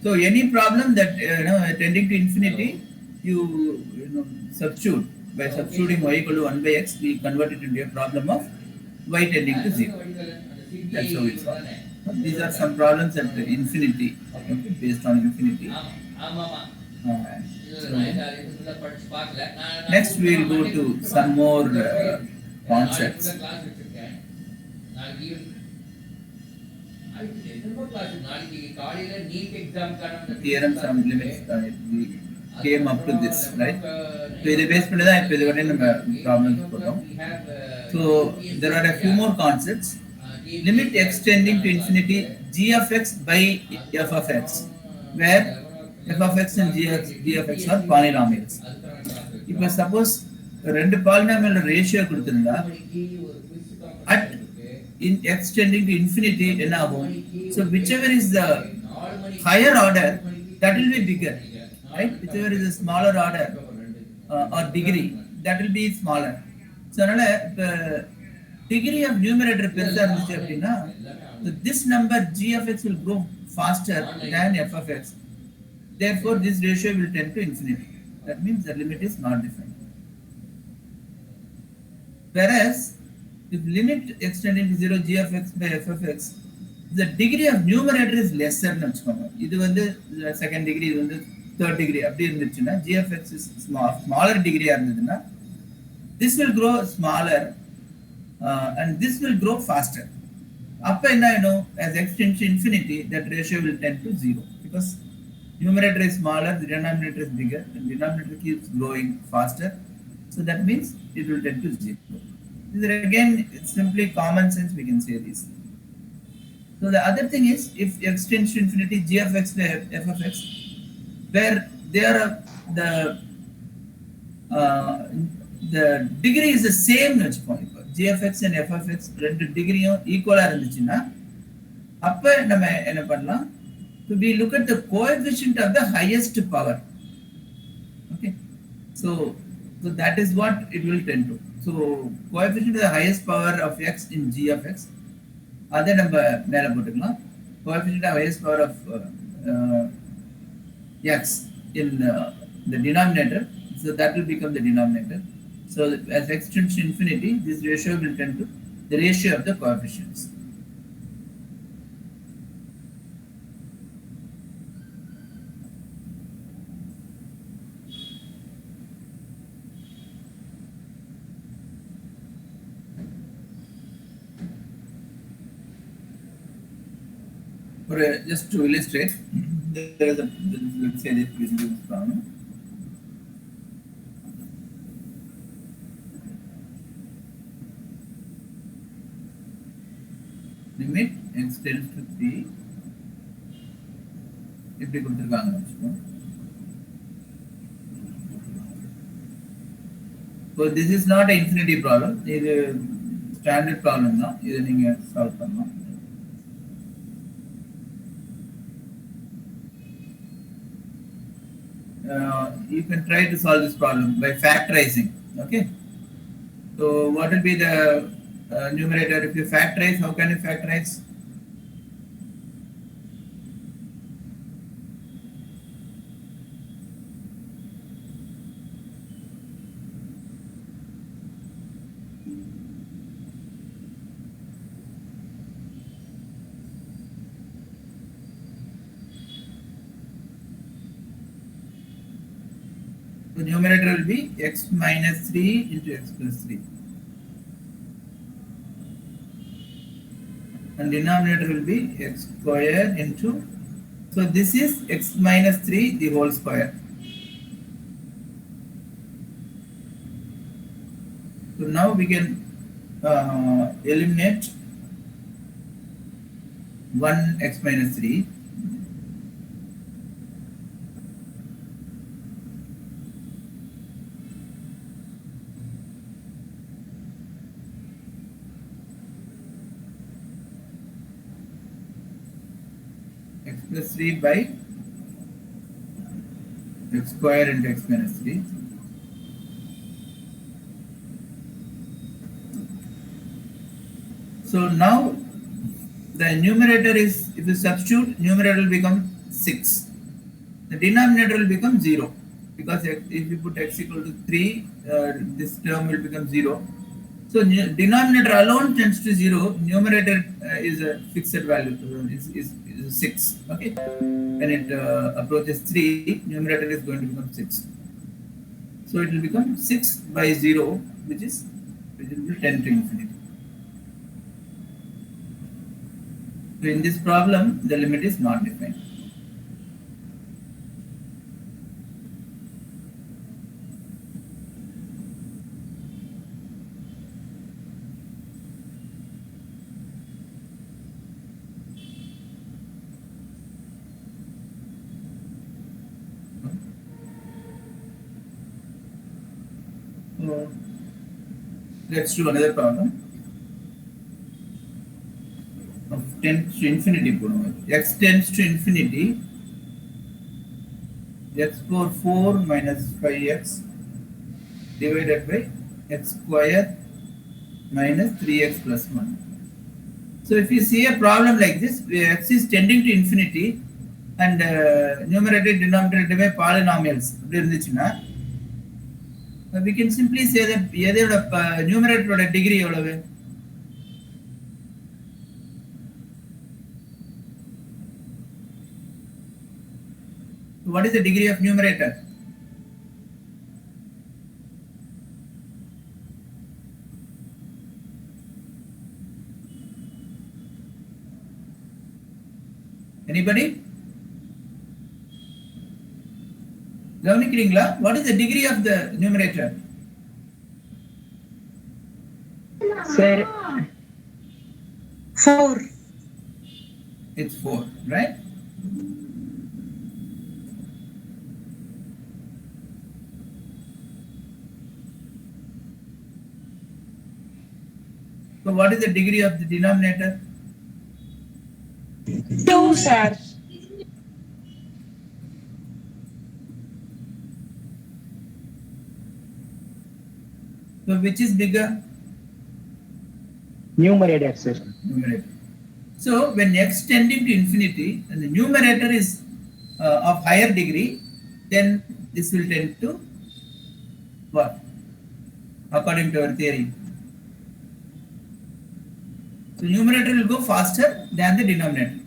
So any problem that tending to infinity, you substitute by substituting y equal to 1 by x, we convert it into a problem of y tending to 0. That's how we solve. These are some problems at infinity, okay, based on infinity. So next we will go to some more concepts. Theorem from limits we came up to this, right? So இது base பண்ணி தான் இப்போ இதுவரை நம்ம problems போட்டோம். So there are a few more concepts. Limit x tending to infinity g of x by f of x, where f of x and g of x are polynomials. இப்போ suppose ரெண்டு polynomial ratio கொடுத்திருந்தா at in x tending to infinity என்ன ஆகும்? So whichever is the higher order, that will be bigger, right? Whichever is a smaller order or degree, that will be smaller. So அதனால இப்போ degree of numerator பெருசா இருந்துச்சு அப்படின்னா this number g of x will grow faster than f of x. Therefore this ratio will tend to infinity. That means the limit is not defined. Whereas if limit x tending to 0 g of x by f of x, the degree of numerator is lesser னு வெச்சுக்கோங்க. இது வந்து second degree, இது வந்து third degree அப்படி இருந்துச்சுன்னா g of x is smaller degree இருந்ததுன்னா this will grow smaller and this will grow faster. அப்ப என்ன ஆயிடும்? As x tends to infinity, that ratio will tend to 0 because numerator is smaller, the denominator is bigger, and denominator keeps growing faster. So that means it will tend to 0. This is again, it's simply common sense, we can say this. So the other thing is, if x tends to infinity, g of x by f of x, where there are the degree is the same, g of x and f of x ரெண்டு டிகிரியும் ஈக்குவலா இருந்துச்சுன்னா அப்ப நம்ம என்ன பண்ணலாம்? So we look at the coefficient of the highest power. Okay, so that is what it will tend to. So coefficient of the highest power of x in g of x, அதை நம்ம மேல போட்டுக்கலாம். Coefficient of highest power of x in the denominator, so that will become the denominator. So as x tends to infinity, this ratio will tend to the ratio of the coefficients. Just to illustrate, there is a, let's say this problem. Limit x tends to 3. இப்படி கொடுத்திருக்காங்க. So this is not an infinity problem. இது standard problem தான். இதை நீங்க solve பண்ணலாம். You can try to solve this problem by factorizing. Okay, so what will be the numerator? If you factorize, how can you factorize? The numerator will be x minus 3 into x plus 3. And denominator will be x square into, so this is x minus 3 the whole square. So now we can eliminate 1 x minus 3. X plus 3 by x square into x minus 3. So now the numerator is, if you substitute, numerator will become 6. the denominator will become 0 because if you put x equal to 3, this term will become 0. So denominator alone tends to 0. Numerator is a fixed value, is 6. Okay, when it approaches 3, numerator is going to become 6. So it will become 6 by 0, which will be 10 to infinity. So in this problem, the limit is not defined. So let's do another problem. Of tends to infinity. X tends to infinity. X power 4 minus 5x divided by x square minus 3x plus 1. So if you see a problem like this, where x is tending to infinity and numerator denominator by polynomials, we can simply say that numerator degree. What is the degree of numerator? Anybody? What is the degree of the numerator? Sir, 4. It's 4, right? So what is the degree of the denominator? 2, sir. So which is bigger? numerator, sir. Numerator. So when x tending to infinity and the numerator is of higher degree, then this will tend to what? According to our theory. So numerator will go faster than the denominator,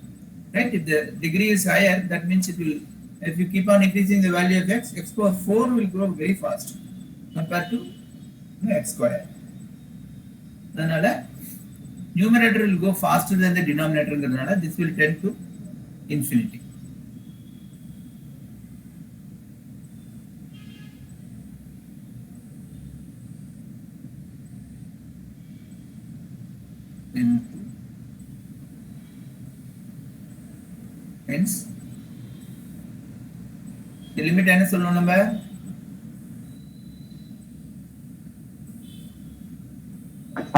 right? If the degree is higher, that means it will, if you keep on increasing the value of x, x power 4 will grow very fast compared to x square. Then numerator will go faster than the denominator, this will tend to infinity. Hence, the limit என்ன சொல்லணும் நம்ம?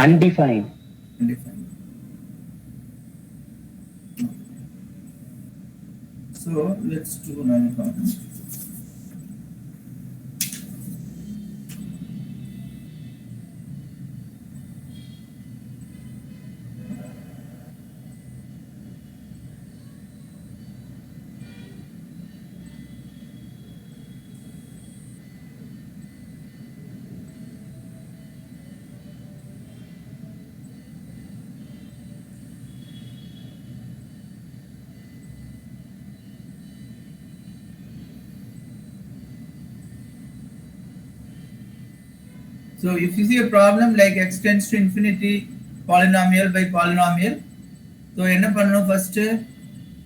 Undefined. Undefined. So let's do another problem. So if you see a problem like x tends to infinity, polynomial by polynomial, so என்ன பண்ணணும் first?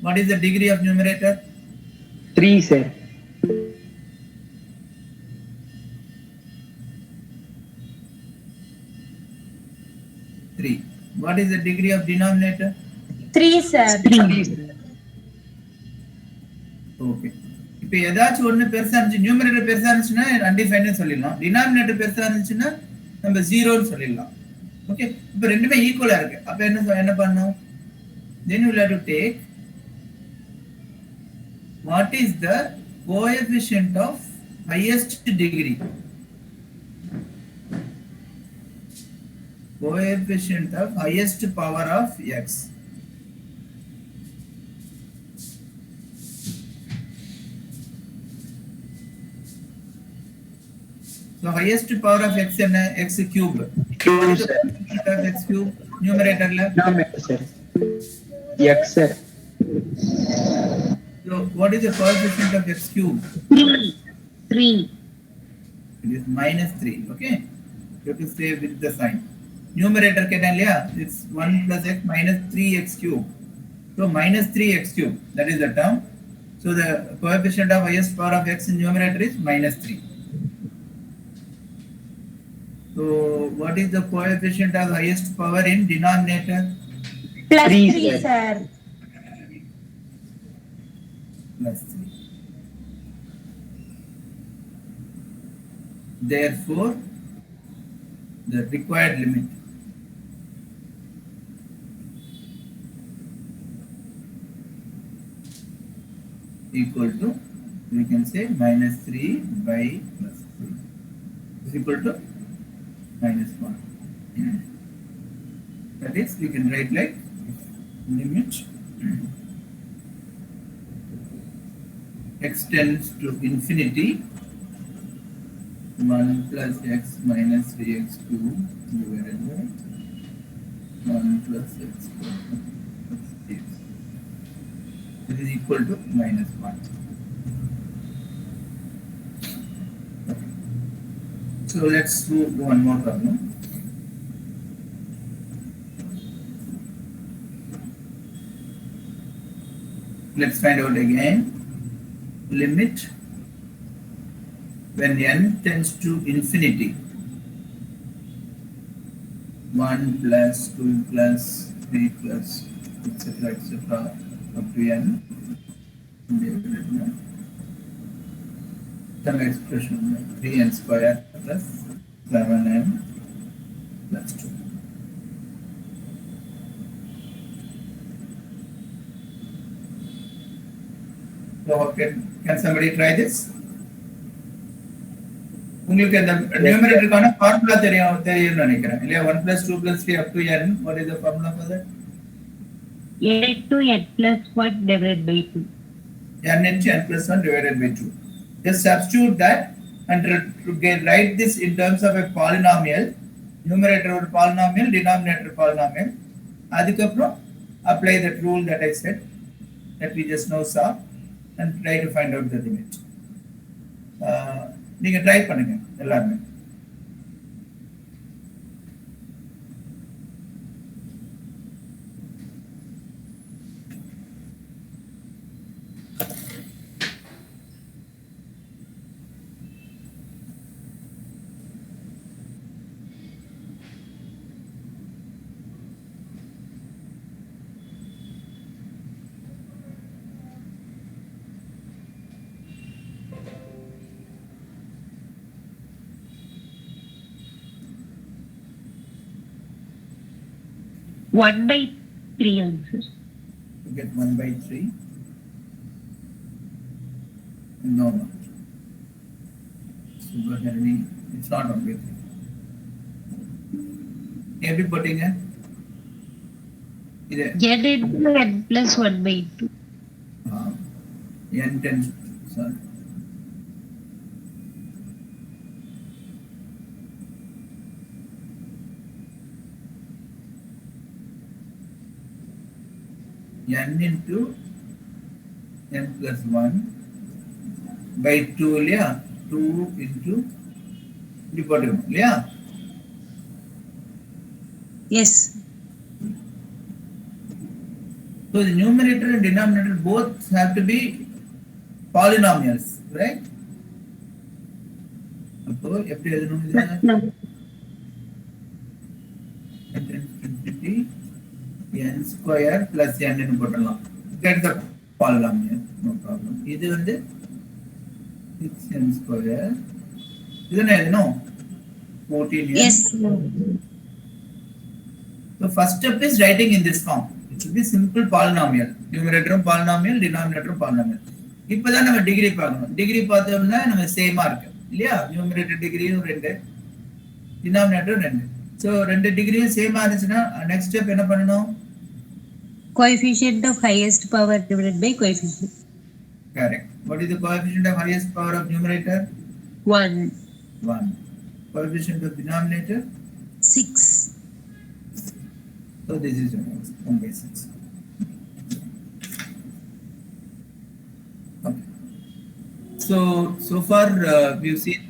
What is the degree of numerator? 3, sir. Three. What is the degree of denominator? 3, sir. 3, sir. Okay. இப்போ ஏதாச்சும் ஒன்று பெருசா இருந்துச்சு, numerator பெருசா இருந்துச்சுன்னா அன்டிஃபைன்னு சொல்லிடலாம், டினாமினேட்டர் பெருசா இருந்துச்சுன்னா நம்ம ஜீரோன்னு சொல்லிடலாம். ஓகே, இப்போ ரெண்டுமே ஈக்குவலா இருக்கு. அப்ப என்ன பண்ணணும்? Then we'll have to take what is the coefficient of highest degree. Coefficient of highest power of x. So highest power of x என்ன x cube. What is the sir. coefficient of x cube? Numeratorல. Denominator, sir. X, sir. So what is the coefficient of x cube? 3. It is minus 3. Okay. You have to stay with the sign. Numerator கேட்டேன் இல்லையா? It's 1 plus x minus 3x cube. So minus 3x cube. That is the term. So the coefficient of highest power of x in numerator is minus 3. So what is the coefficient of highest power in denominator? Plus 3, 3, sir. Plus 3. Therefore, the required limit equal to, we can say minus 3 by plus 3 is equal to minus 1. That is, we can write like limit x tends to infinity 1 plus x minus 3x cube divided by 1 plus x squared plus 3x. It is equal to minus 1. Okay. So let's do one more problem. Let's find out again. Limit when n tends to infinity 1 plus 2 plus 3 plus etc up to n some expression 3n square plus 7n plus 2. So can somebody try this? உங்களுக்கு அந்த நியூமரேட்டருக்கான formula தெரியும்னு நினைக்கிறேன் இல்லையா? 1 plus 2 plus 3 up to n. What is the formula for that? n into n plus 1 divided by 2. n into n plus 1 divided by 2. Just substitute that and write this in terms of a polynomial. Numerator ஒரு polynomial, denominator polynomial. அதுக்கப்புறம் apply that rule that I said that we just now saw and try to find out the limit. நீங்க try பண்ணுங்க எல்லாரும். One by 3 answer. You get 1 by 3. No. Subhaharani, it's not 1 by 3. எப்படி போட்டீங்க? இது n into n plus 1 by 2. n tends sorry. n into n plus 1 by 2 இல்லையா? 2 into இப்படி போட்டுக்கணும் இல்லையா? Yes. So the numerator and denominator both have to be polynomials, right? அப்போ எப்படி எழுதணும் இது? infinity n square plus n ன்னு போடலாம். Get the polynomial, no problem. இது வந்து 6n square. இது என்ன எழுதணும்? 14n. Yes. So first step is writing in this form. It should be simple polynomial. Numerator polynomial, denominator polynomial. இப்போதான் நம்ம degree பார்க்கணும். டிகிரி பார்த்தோம்னா நம்ம சேமா இருக்கு இல்லையா? நியூமரேட்டர் டிகிரியும் 2, டினாமினேட்டர் 2. ஸோ 2 டிகிரியும் சேமா இருந்துச்சுன்னா நெக்ஸ்ட் ஸ்டெப் என்ன பண்ணணும்? Coefficient of highest power divided by coefficient. Correct. What is the coefficient of highest power of numerator? 1. 1. coefficient of denominator. 6. So this is 1 by 6. Okay. So far we've seen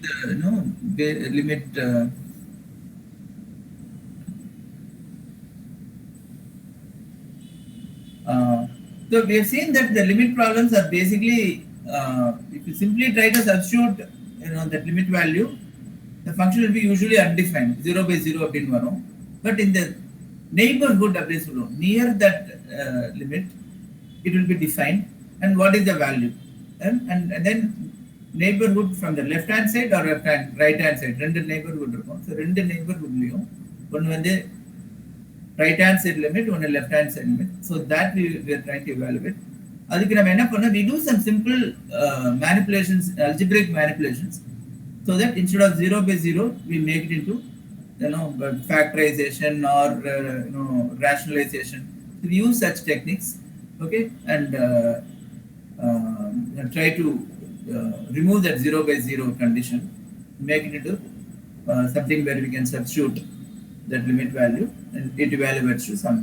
the limit. So we have seen that the limit problems are basically, if you simply try to substitute, that limit value, the function will be usually undefined, 0 by 0 அப்படின்னு வரும். But in the neighborhood அப்படின்னு சொல்லுவோம், near that limit, it will be defined, and what is the value, and then neighborhood from the left hand side or right hand side, ரெண்டு neighborhood இருக்கும். So ரெண்டு neighborhoodலையும் ஒன்று வந்து right hand side limit, one left hand side limit. So that we are trying to evaluate. அதுக்கு நம்ம என்ன பண்ணோம், we do some simple manipulations, algebraic manipulations, so that instead of 0 by 0 we make it into factorization or rationalization. So we use such techniques, okay, and try to remove that 0 by 0 condition, make it into something where we can substitute that limit value, and it evaluates to some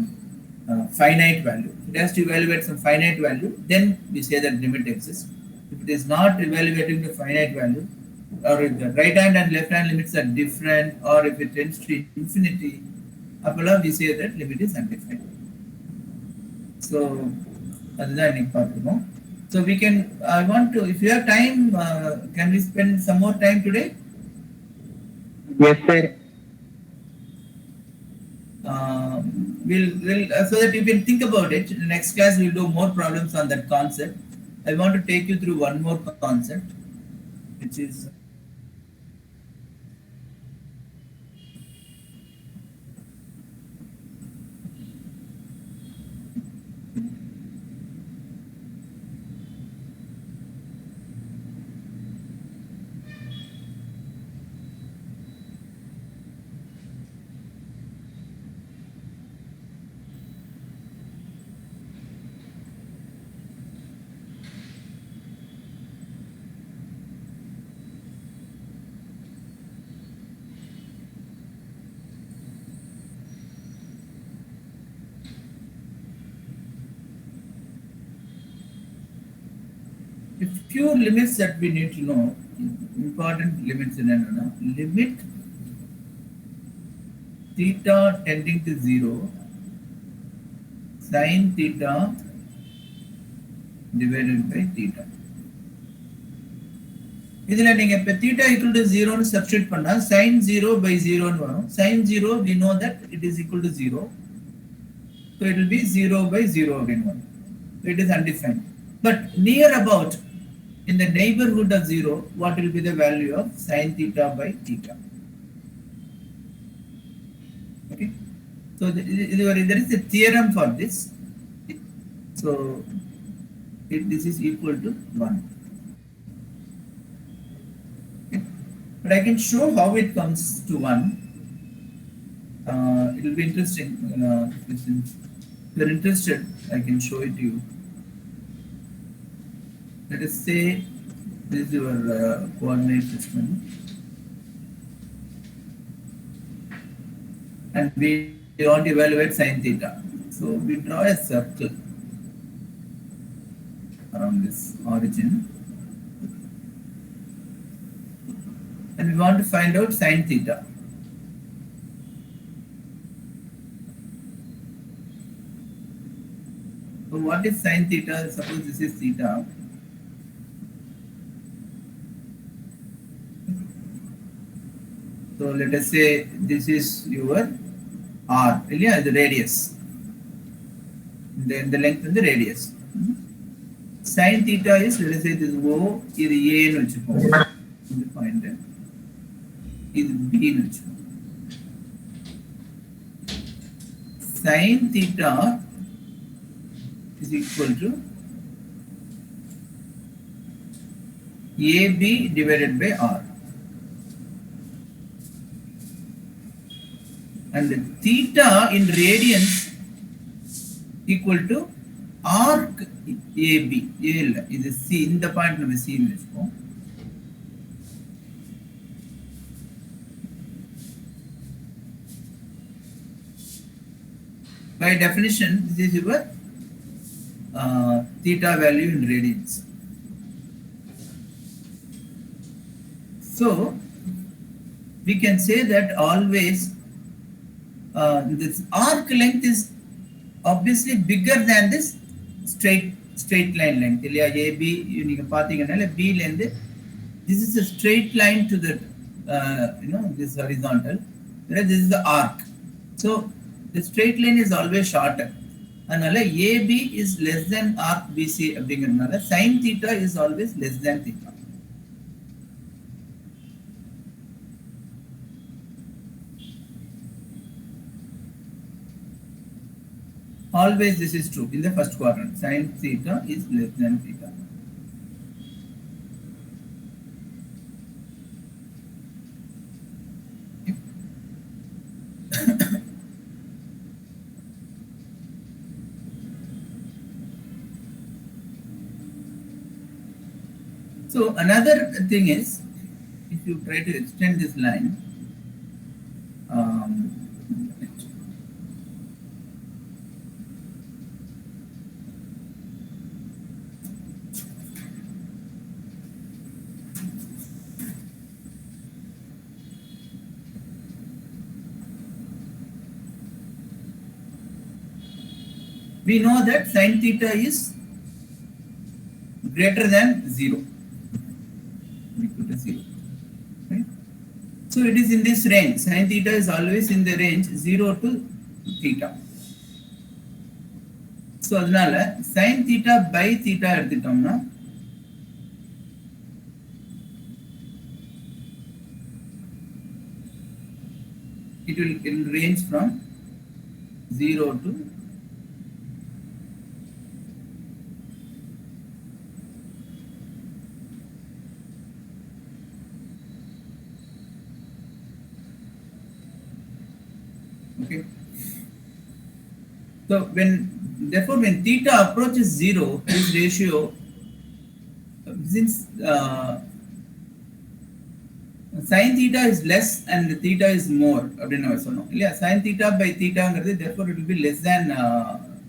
finite value. If it has to evaluate some finite value, then we say that limit exists. If it is not evaluating the finite value, or if the right hand and left hand limits are different, or if it tends to infinity, we say that limit is undefined. So so we can, I want to, if you have time, can we spend some more time today? Yes, sir. We'll so that you can think about it. In the next class, we'll do more problems on that concept. I want to take you through one more concept, which is a few limits that we need to know. Important limits in limit theta tending to 0, sin theta divided by theta. இதுல நீங்க இப்ப theta equal to 0 னு substitute பண்ணா sin 0 by 0 னு வரும். Sin 0 we know that it is equal to 0. So it will be 0 by 0 அப்படின்னு வரும். So it is undefined. But near about, in the neighborhood of 0, what will be the value of sin theta by theta? Okay. So there is a theorem for this. So this is equal to 1. Okay. But I can show how it comes to 1. It will be interesting. If you're interested, I can show it to you. Let us say this is your coordinate system, and we want to evaluate sin theta. So we draw a circle around this origin, and we want to find out sin theta. So what is sin theta? Suppose this is theta. So let us say this is your r, the radius, then the length of the radius. Sin theta is, let us say this O, this A nu vechukkom, this point, this B nu vechukkom. Sin theta is equal to AB divided by R. And theta in radians equal to arc AB. This is C, in the point of C. by definition, this is your theta value in radians. So we can say that always this arc length is obviously bigger than this straight line length. AB, B length. This is a straight line to the this horizontal, whereas this is the arc. So the straight line is always shorter. And AB is less than arc BC. Sin theta is always less than theta. Always this is true in the first quadrant. Sin theta is less than theta. So another thing is, if you try to extend this line, we know that sin theta is greater than 0. Equal to 0. Right? So it is in this range. Sin theta is always in the range 0 to theta. So adnala sin theta by theta eduthitomna it will range from 0 to okay. So therefore when theta approaches 0, this ratio, since sin theta is less and theta is more, sin theta by theta, therefore it will be less than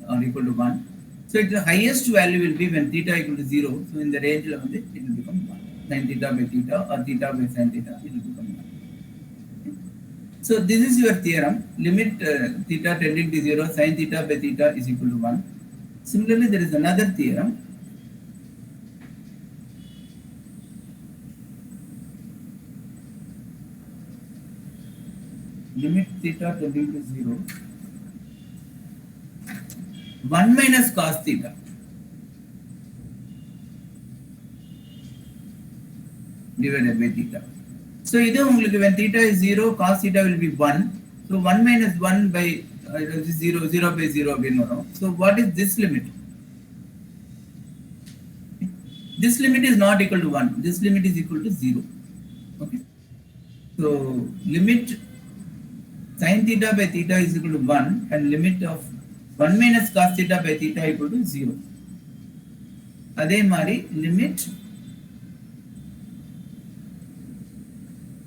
or equal to 1. So the highest value will be when theta equal to 0. So in the range it will become 1. Sin theta by theta or theta by sin theta, it will become 1. So this is your theorem. Limit theta tending to 0, sin theta by theta is equal to 1. Similarly, there is another theorem. Limit theta tending to 0, 1 minus cos theta divided by theta. So when theta is 0, cos theta will be 1. So 1 minus 1 by 0, 0 by 0 again. So what is this limit? This limit is not equal to 1. This limit is equal to 0. Okay. So limit sin theta by theta is equal to 1 and limit of 1 minus cos theta by theta equal to 0. Adhe mari limit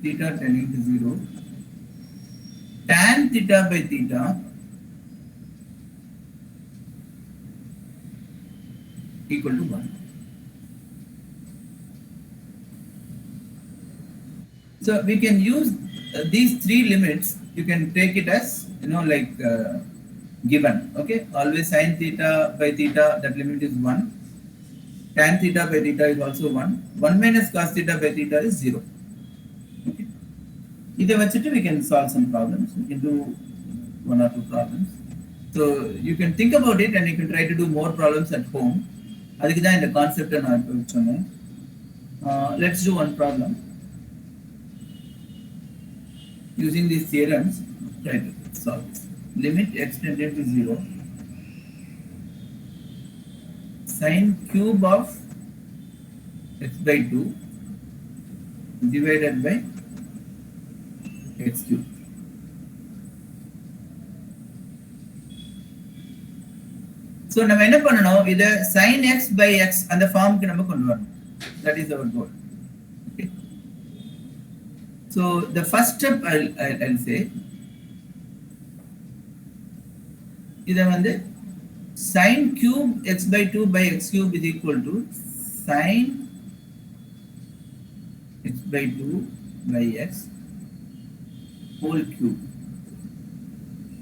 theta tending to 0, tan theta by theta equal to 1. So we can use these three limits. You can take it as given. Okay, always sin theta by theta, that limit is 1. Tan theta by theta is also 1. 1 minus cos theta by theta is 0. Okay. Either we can solve some problems. We can do 1 or 2 problems. So you can think about it and you can try to do more problems at home. That's the concept. Let's do one problem. Using these theorems, try to solve this. Limit x tending to 0, sin cube of x by 2 divided by x cube. So now either sin x by x and the form convert. That is our goal. Okay. So the first step I'll say, இதை வந்து sin cube x by 2 by x cube is equal to sin x by 2 by x whole cube.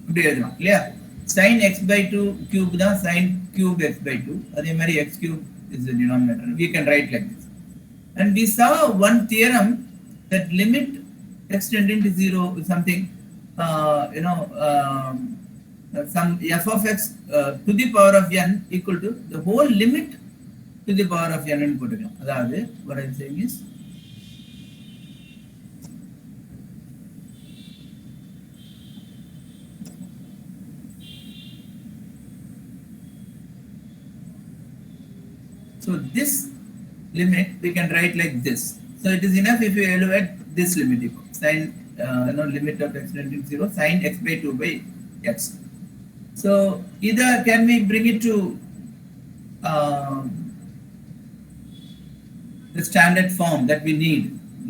இப்படி எழுதலாம் இல்லையா? sin x by 2 cube தான் sin cube x by 2. அதே மாதிரி x cube is the denominator. We can write like this. And we saw one theorem that limit x tending to 0 is something, some f of x to the power of n equal to the whole limit to the power of n ன்னு போட்டுக்கலாம். அதாவது what I'm saying is so this limit we can write like this. So it is enough if you evaluate this limit equal sin limit of x tending to 0 sin x by 2 by x. So either can we bring it to the standard form that we need,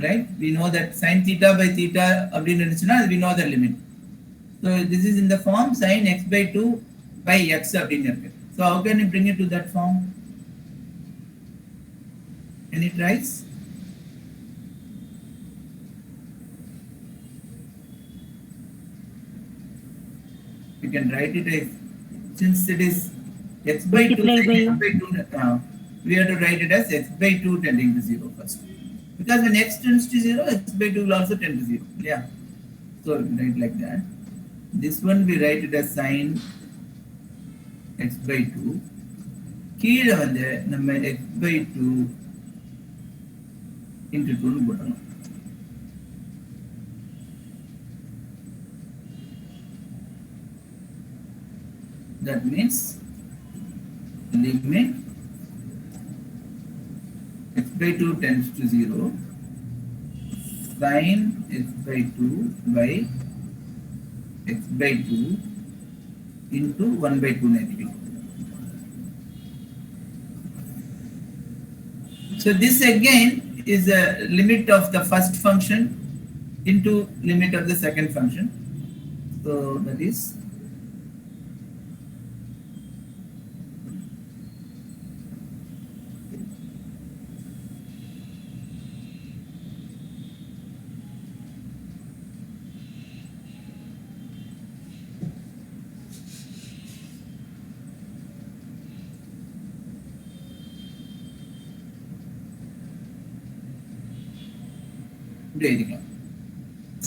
right? We know that sin theta by theta அப்படின்னு இருந்துச்சுன்னா we know the limit. So this is in the form sin x by 2 by x அப்படின்னு இருக்கு. So how can you bring it to that form? Any tries? You can write it as, since it is x by 2 Multiply by x by 2 we have to write it as x by 2 tending to 0 first, because when x tends to 0 x by 2 will also tend to 0. Yeah, so we write like that. This one we write it as sin x by 2. கீழே வந்து நம்ம x by 2 into 2 ன்னு போடணும். That means limit x by 2 tends to 0 sin x by 2 by x by 2 into 1 by 2 negative. So this again is a limit of the first function into limit of the second function. So that is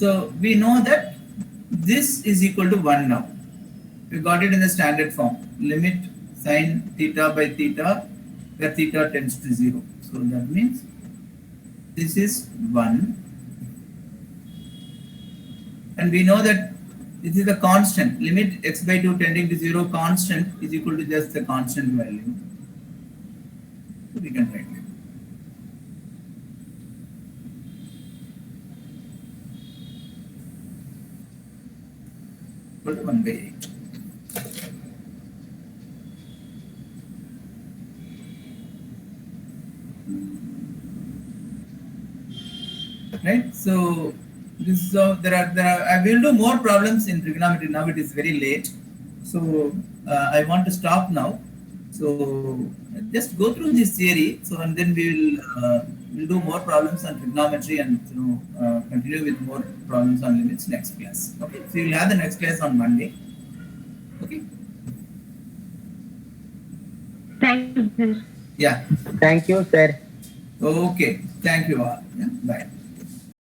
so we know that this is equal to 1 now. We got it in the standard form. Limit sin theta by theta where theta tends to 0. So that means this is 1. And we know that this is a constant. Limit x by 2 tending to 0 constant is equal to just the constant value. So we can write it. Equal to 1 by 8. Right? So this is there are I will do more problems in trigonometry. Now it is very late, so I want to stop now. So just go through this theory. So and then we'll do more problems on trigonometry and continue with more problems on limits next class. Okay. So you'll have the next class on Monday. Okay. Thank you, sir. Yeah. Thank you, sir. Okay. Thank you all. Yeah. Bye.